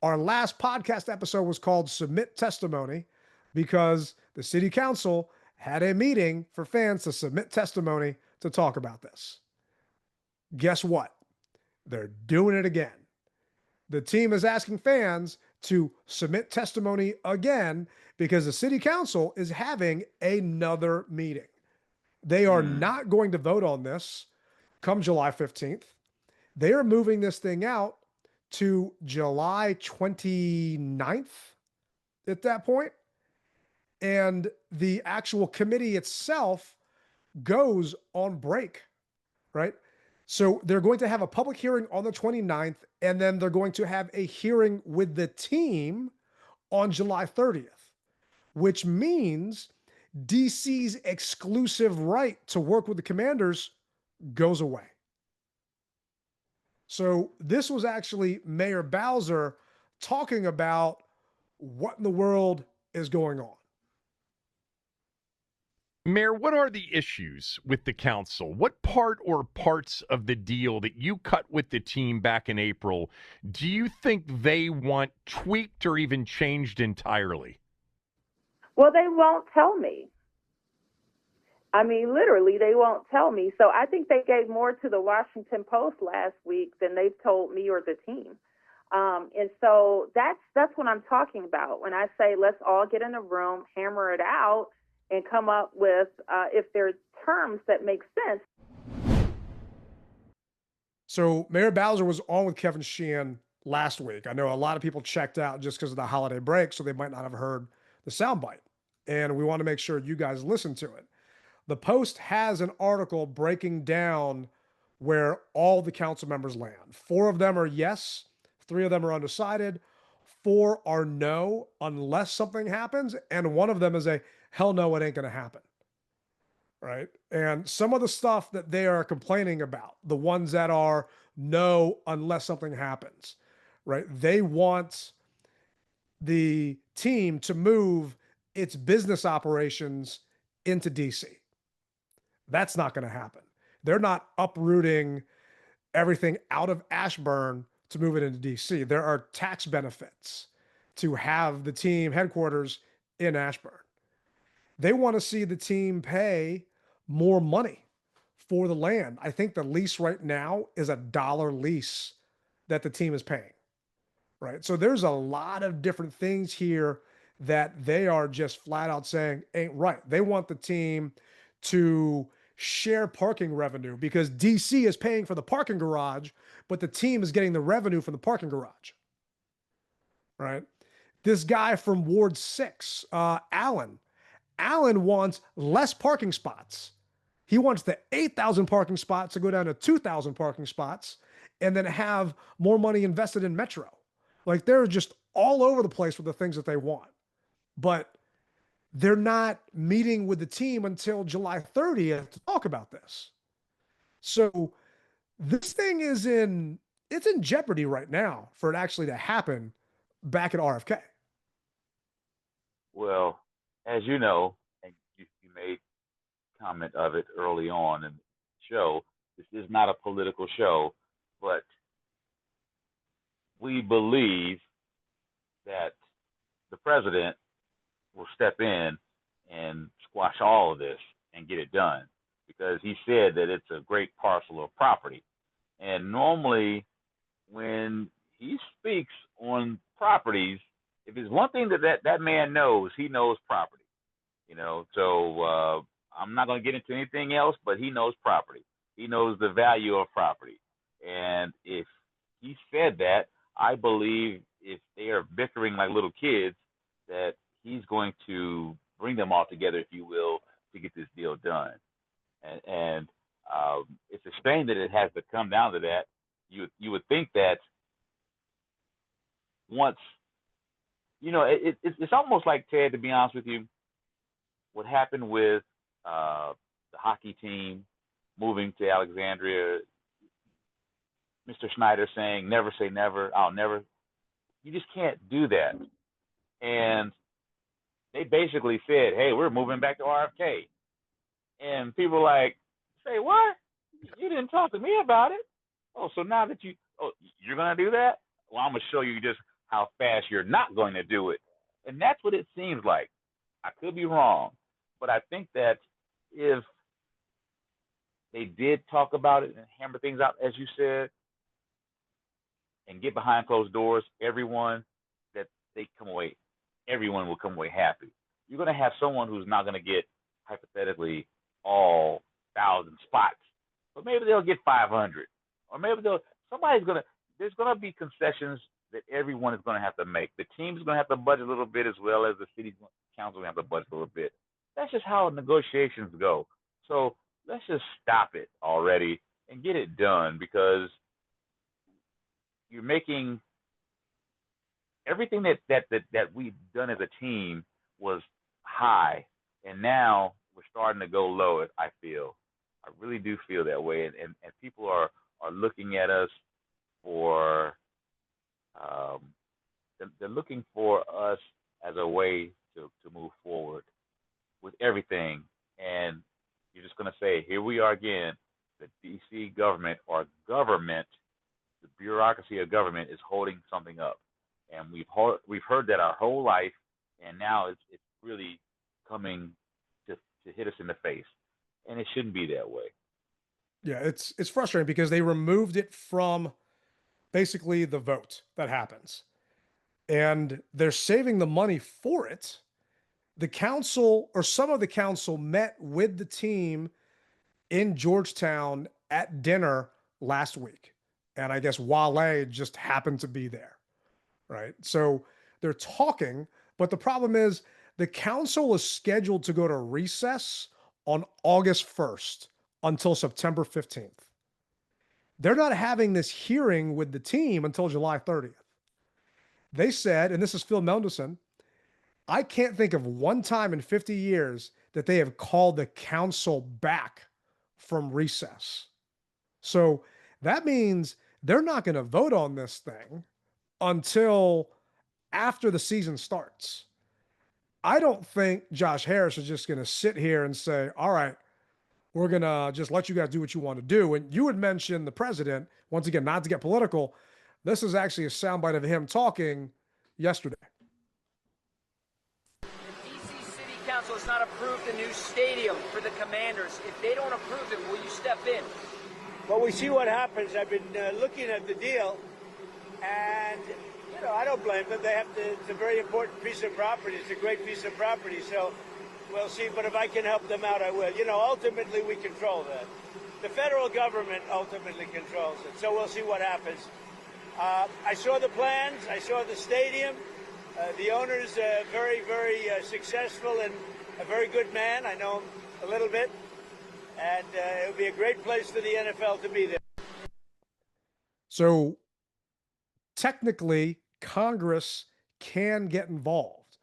Our last podcast episode was called Submit Testimony because the City Council had a meeting for fans to submit testimony to talk about this. Guess what? They're doing it again. The team is asking fans to submit testimony again because the City Council is having another meeting. They are not going to vote on this come July 15th. They are moving this thing out to July 29th at that point. And the actual committee itself goes on break, right? So they're going to have a public hearing on the 29th, and then they're going to have a hearing with the team on July 30th, which means DC's exclusive right to work with the Commanders goes away. So this was actually Mayor Bowser talking about what in the world is going on. Mayor, what are the issues with the council? What part or parts of the deal that you cut with the team back in April do you think they want tweaked or even changed entirely? Well, they won't tell me. I mean, literally, they won't tell me. So I think they gave more to the Washington Post last week than they've told me or the team. And so that's what I'm talking about when I say let's all get in a room, hammer it out, and come up with if there's terms that make sense. So Mayor Bowser was on with Kevin Sheehan last week. I know a lot of people checked out just because of the holiday break, so they might not have heard the soundbite. And we want to make sure you guys listen to it. The Post has an article breaking down where all the council members land. 4 of them are yes, 3 of them are undecided, 4 are no unless something happens, and 1 of them is a hell no, it ain't going to happen. Right? And some of the stuff that they are complaining about, the ones that are no unless something happens, right? They want the team to move its business operations into DC. That's not going to happen. They're not uprooting everything out of Ashburn to move it into DC. There are tax benefits to have the team headquarters in Ashburn. They want to see the team pay more money for the land. I think the lease right now is $1 lease that the team is paying, right? So there's a lot of different things here that they are just flat out saying ain't right. They want the team to share parking revenue because DC is paying for the parking garage, but the team is getting the revenue from the parking garage, right? This guy from Ward 6, Allen wants less parking spots. He wants the 8,000 parking spots to go down to 2,000 parking spots and then have more money invested in Metro. Like they're just all over the place with the things that they want. But they're not meeting with the team until July 30th to talk about this. So this thing is in jeopardy right now for it actually to happen back at RFK. Well, as you know, and you made comment of it early on in the show, this is not a political show, but we believe that the president will step in and squash all of this and get it done because he said that it's a great parcel of property. And normally when he speaks on properties, if there's one thing that man knows, he knows property. You know, so I'm not going to get into anything else, but he knows property. He knows the value of property. And if he said that, I believe if they are bickering like little kids, that he's going to bring them all together, if you will, to get this deal done. And it's a shame that it has to come down to that. You would think that once, you know, it's almost like, Ted, to be honest with you, what happened with the hockey team moving to Alexandria, Mr. Schneider saying, never say never, I'll never. You just can't do that. And they basically said, hey, we're moving back to RFK. And people are like, say what? You didn't talk to me about it. Oh, so now that you're going to do that? Well, I'm going to show you just how fast you're not going to do it. And that's what it seems like. I could be wrong, but I think that if they did talk about it and hammer things out, as you said, and get behind closed doors, everyone will come away happy. You're going to have someone who's not going to get, hypothetically, all 1,000 spots, but maybe they'll get 500, or maybe there's going to be concessions that everyone is going to have to make. The team's going to have to budget a little bit, as well as the city council will have to budget a little bit. That's just how negotiations go. So let's just stop it already and get it done, because you're making everything that we've done as a team was high, and now we're starting to go low. I feel. I really do feel that way, and people are looking at us for they're looking for us as a way to move forward with everything. And you're just going to say, here we are again, the D.C. government or government, the bureaucracy of government is holding something up. And we've heard that our whole life, and now it's really coming to hit us in the face. And it shouldn't be that way. Yeah, it's frustrating because they removed it from basically the vote that happens. And they're saving the money for it. The council, or some of the council, met with the team in Georgetown at dinner last week. And I guess Wale just happened to be there, right? So they're talking, but the problem is the council is scheduled to go to recess on August 1st until September 15th. They're not having this hearing with the team until July 30th. They said, and this is Phil Mendelson, I can't think of one time in 50 years that they have called the council back from recess. So that means they're not going to vote on this thing until after the season starts. I don't think Josh Harris is just going to sit here and say, all right, we're going to just let you guys do what you want to do. And you had mentioned the president, once again, not to get political. This is actually a soundbite of him talking yesterday. The D.C. City Council has not approved a new stadium for the Commanders. If they don't approve it, will you step in? Well, we see what happens. I've been looking at the deal, and, you know, I don't blame them. They have to, it's a very important piece of property. It's a great piece of property, so we'll see. But if I can help them out, I will. You know, ultimately, we control that. The federal government ultimately controls it, so we'll see what happens. I saw the plans. I saw the stadium. The owner's very, very successful and a very good man. I know him a little bit. And it would be a great place for the NFL to be there. So technically, Congress can get involved.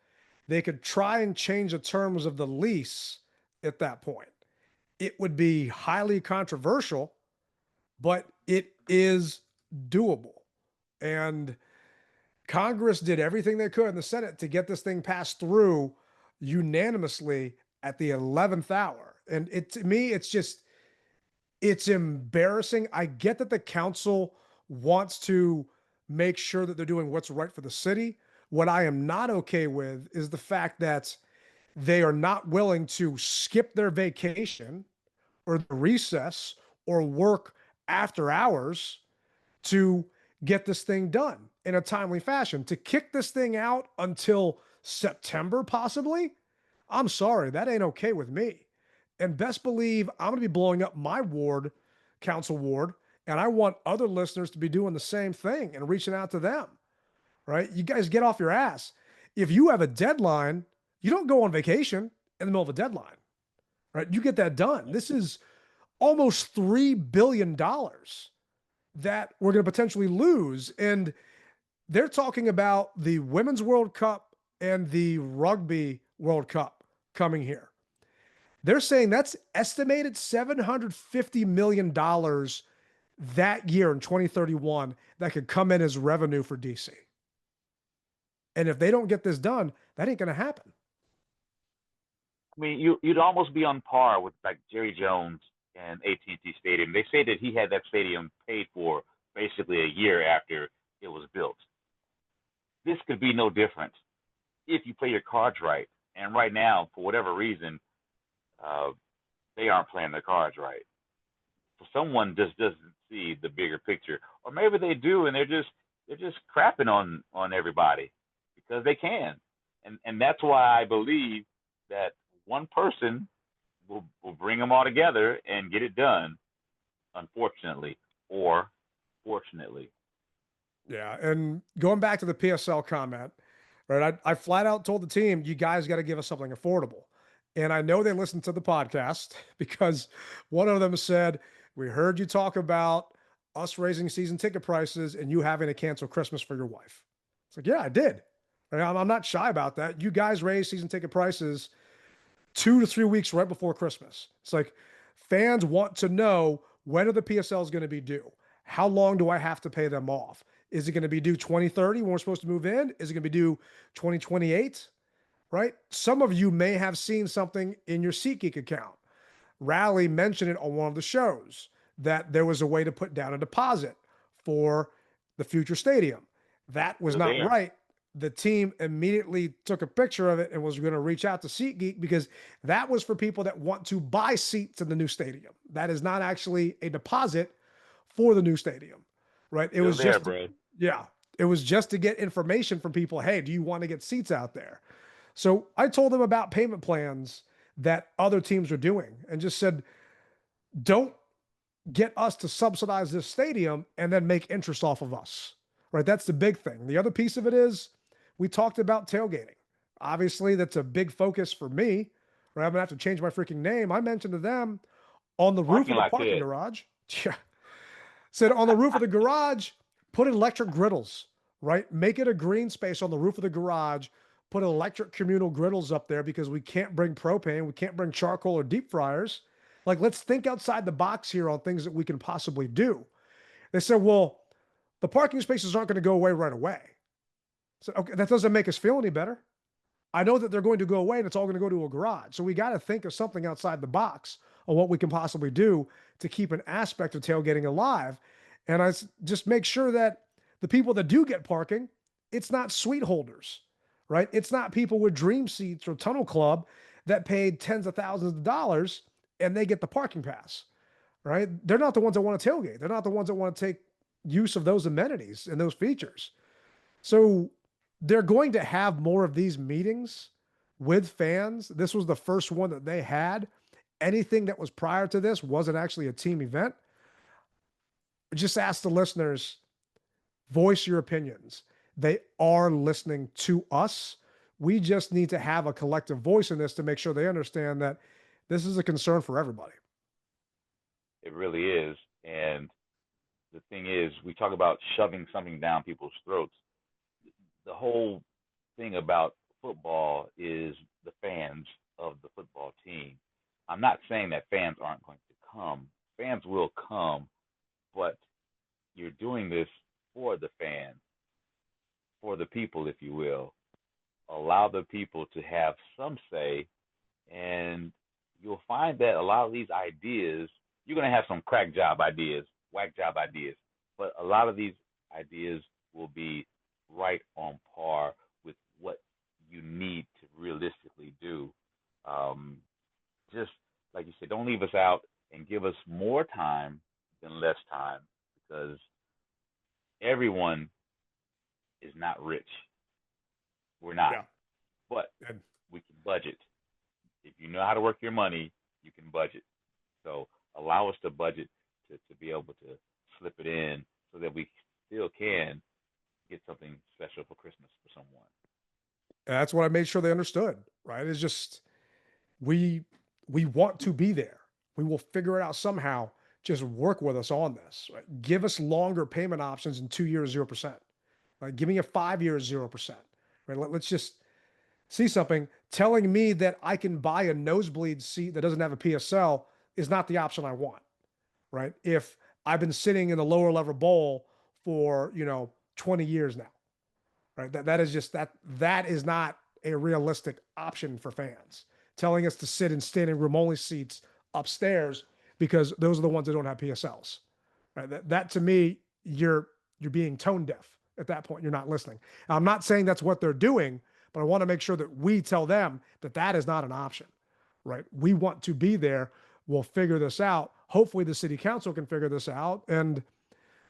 They could try and change the terms of the lease at that point. It would be highly controversial, but it is doable. And Congress did everything they could in the Senate to get this thing passed through unanimously at the 11th hour. And to me, it's embarrassing. I get that the council wants to make sure that they're doing what's right for the city. What I am not okay with is the fact that they are not willing to skip their vacation or the recess or work after hours to get this thing done in a timely fashion. To kick this thing out until September, possibly, I'm sorry, that ain't okay with me. And best believe I'm going to be blowing up my ward, council ward, and I want other listeners to be doing the same thing and reaching out to them, right? You guys get off your ass. If you have a deadline, you don't go on vacation in the middle of a deadline, right? You get that done. This is almost $3 billion that we're going to potentially lose. And they're talking about the Women's World Cup and the Rugby World Cup coming here. They're saying that's estimated $750 million that year in 2031 that could come in as revenue for DC. And if they don't get this done, that ain't going to happen. I mean, you'd almost be on par with like Jerry Jones and AT&T Stadium. They say that he had that stadium paid for basically a year after it was built. This could be no different if you play your cards right. And right now, for whatever reason, they aren't playing their cards right. So someone just doesn't see the bigger picture, or maybe they do, and they're just crapping on everybody because they can, and that's why I believe that one person will bring them all together and get it done. Unfortunately, or fortunately. Yeah, and going back to the PSL comment, right? I flat out told the team, you guys got to give us something affordable. And I know they listened to the podcast because one of them said, we heard you talk about us raising season ticket prices and you having to cancel Christmas for your wife. It's like, yeah, I did. I'm not shy about that. You guys raised season ticket prices 2 to 3 weeks right before Christmas. It's like, Fans want to know, when are the PSLs going to be due? How long do I have to pay them off? Is it going to be due 2030 when we're supposed to move in? Is it going to be due 2028? Right? Some of you may have seen something in your SeatGeek account. Rally mentioned it on one of the shows that there was a way to put down a deposit for the future stadium. That was not right. The team immediately took a picture of it and was going to reach out to SeatGeek, because that was for people that want to buy seats in the new stadium. That is not actually a deposit for the new stadium, right? It was just, yeah, it was just to get information from people. Hey, do you want to get seats out there? So I told them about payment plans that other teams are doing and just said, don't get us to subsidize this stadium and then make interest off of us, right? That's the big thing. The other piece of it is, we talked about tailgating. Obviously, that's a big focus for me, right? I'm gonna have to change my freaking name. I mentioned to them on the roof of the parking garage. Yeah. Said on the roof of the garage, put electric griddles, right? Make it a green space on the roof of the garage. Put electric communal griddles up there, because we can't bring propane. We can't bring charcoal or deep fryers. Like, let's think outside the box here on things that we can possibly do. They said, well, the parking spaces aren't going to go away right away. So, okay, that doesn't make us feel any better. I know that they're going to go away and it's all going to go to a garage. So we got to think of something outside the box on what we can possibly do to keep an aspect of tailgating alive. And just make sure that the people that do get parking, it's not suite holders, right? It's not people with dream seats or tunnel club that paid tens of thousands of dollars and they get the parking pass, right? They're not the ones that want to tailgate. They're not the ones that want to take use of those amenities and those features. So they're going to have more of these meetings with fans. This was the first one that they had. Anything that was prior to this wasn't actually a team event. Just ask the listeners, voice your opinions. They are listening to us. We just need to have a collective voice in this to make sure they understand that this is a concern for everybody. It really is. And the thing is, we talk about shoving something down people's throats. The whole thing about football is the fans of the football team. I'm not saying that fans aren't going to come. Fans will come, but you're doing this for the fans, for the people, if you will. Allow the people to have some say, and you'll find that a lot of these ideas, you're going to have some crack job ideas, whack job ideas, but a lot of these ideas will be right on par with what you need to realistically do. Just like you said, don't leave us out and give us more time than less time, because everyone is not rich. We're not. Yeah. But we can budget. If you know how to work your money, you can budget. So allow us to budget to be able to slip it in so that we still can get something special for Christmas for someone. And that's what I made sure they understood, right? It's just, we want to be there. We will figure it out somehow. Just work with us on this, right? Give us longer payment options in 2 years, 0%. Right? Give me a 5 years, 0%. Right? Let's just see something. Telling me that I can buy a nosebleed seat that doesn't have a PSL is not the option I want, right? If I've been sitting in the lower level bowl for, 20 years now, right? That is just, that is not a realistic option for fans. Telling us to sit in standing room only seats upstairs because those are the ones that don't have PSLs, right? That to me, you're being tone deaf at that point. You're not listening. Now, I'm not saying that's what they're doing, but I want to make sure that we tell them that that is not an option, right? We want to be there. We'll figure this out. Hopefully the city council can figure this out. And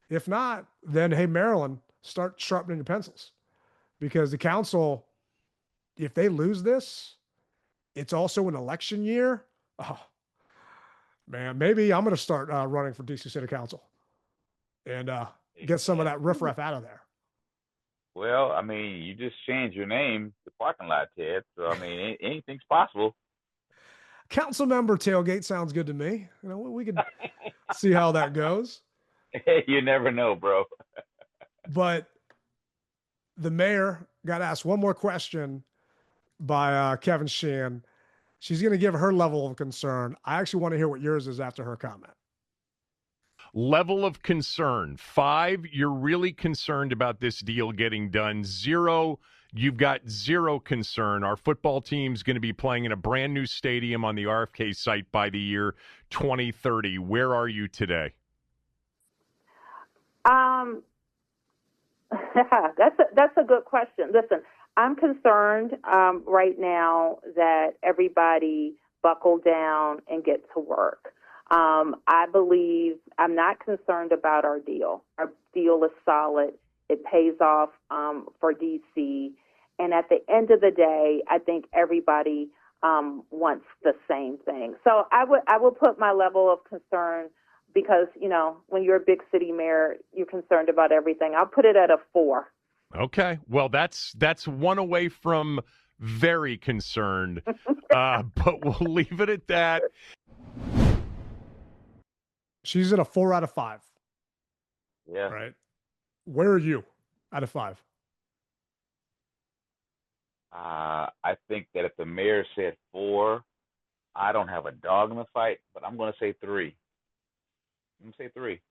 if not, then, hey, Maryland, start sharpening your pencils, because the council, if they lose this, it's also an election year. Oh, man, maybe I'm going to start running for DC City Council and get some of that riffraff out of there. Well, I mean, you just changed your name to Parking Lot, Ted. So, I mean, anything's possible. Council member tailgate sounds good to me. We could see how that goes. You never know, bro. But the mayor got asked one more question by Kevin Sheehan. She's going to give her level of concern. I actually want to hear what yours is after her comment. Level of concern. 5, you're really concerned about this deal getting done. 0, you've got 0 concern. Our football team's going to be playing in a brand new stadium on the RFK site by the year 2030. Where are you today? That's a good question. Listen, I'm concerned right now that everybody buckle down and get to work. I believe I'm not concerned about our deal. Our deal is solid. It pays off for DC. And at the end of the day, I think everybody wants the same thing. So I would put my level of concern, because, you know, when you're a big city mayor, you're concerned about everything. I'll put it at a 4. Okay. Well, that's one away from very concerned, but we'll leave it at that. She's at a 4 out of 5. Yeah. Right. Where are you out of 5? I think that if the mayor said 4, I don't have a dog in the fight, but I'm going to say 3. I'm going to say 3.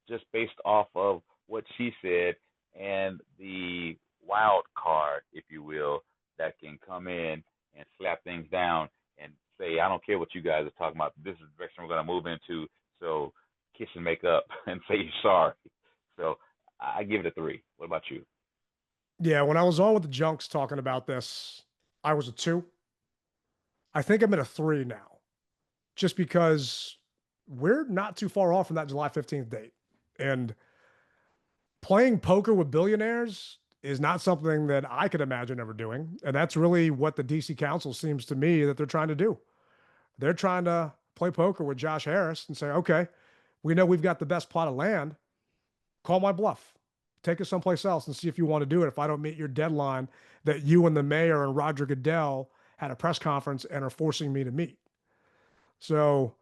Just based off of what she said and the wild card, if you will, that can come in and slap things down and say, I don't care what you guys are talking about. This is the direction we're going to move into. So kiss and make up and say you're sorry. So I give it a 3. What about you? Yeah, when I was on with the Junks talking about this, I was a 2. I think I'm at a 3 now, just because we're not too far off from that July 15th date. And playing poker with billionaires is not something that I could imagine ever doing. And that's really what the DC Council seems to me that they're trying to do. They're trying to play poker with Josh Harris and say, okay, we know we've got the best plot of land. Call my bluff. Take us someplace else and see if you want to do it if I don't meet your deadline that you and the mayor and Roger Goodell had a press conference and are forcing me to meet. So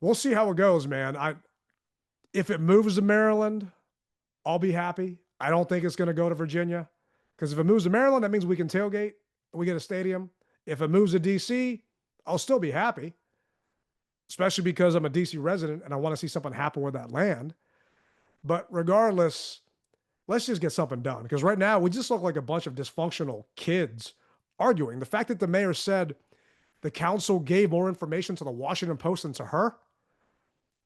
we'll see how it goes, man. If it moves to Maryland, I'll be happy. I don't think it's going to go to Virginia, because if it moves to Maryland, that means we can tailgate. We get a stadium. If it moves to DC, I'll still be happy, especially because I'm a DC resident and I want to see something happen with that land. But regardless, let's just get something done, because right now we just look like a bunch of dysfunctional kids arguing. The fact that the mayor said the council gave more information to the Washington Post than to her,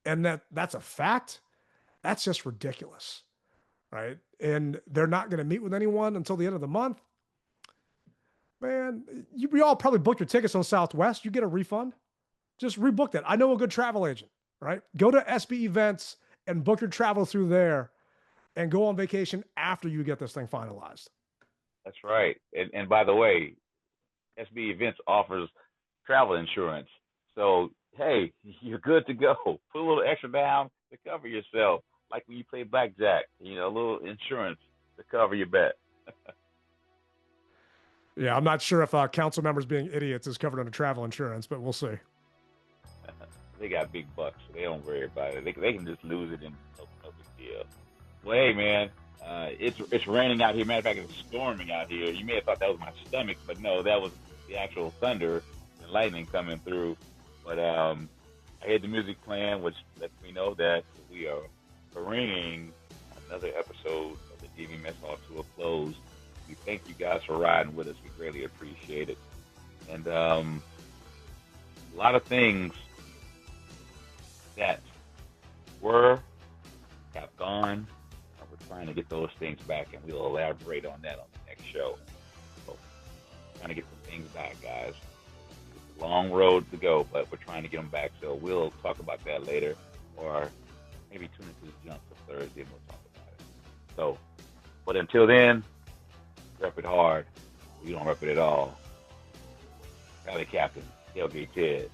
and that's a fact, that's just ridiculous, right? And they're not going to meet with anyone until the end of the month. Man, we all probably booked your tickets on Southwest. You get a refund. Just rebook that. I know a good travel agent, right? Go to SB Events and book your travel through there and go on vacation after you get this thing finalized. That's right. And by the way, SB Events offers travel insurance. So, hey, you're good to go. Put a little extra down to cover yourself, like when you play blackjack, a little insurance to cover your bet. Yeah, I'm not sure if council members being idiots is covered under travel insurance, but we'll see. They got big bucks, so they don't worry about it. They can just lose it and no big deal. Well, hey, man, it's raining out here. Matter of fact, it's storming out here. You may have thought that was my stomach, but no, that was the actual thunder and lightning coming through. But I had the music playing, which lets me know that we are bringing another episode of the DMV Mess Hall to a close. We thank you guys for riding with us. We greatly appreciate it. And a lot of things that have gone, and we're trying to get those things back, and we'll elaborate on that on the next show. So, trying to get some things back, guys. It's a long road to go, but we're trying to get them back, so we'll talk about that later, or maybe tune into the Jump for Thursday and we'll talk about it. So, but until then, rep it hard. We don't rep it at all. Captain, Tailgate Ted.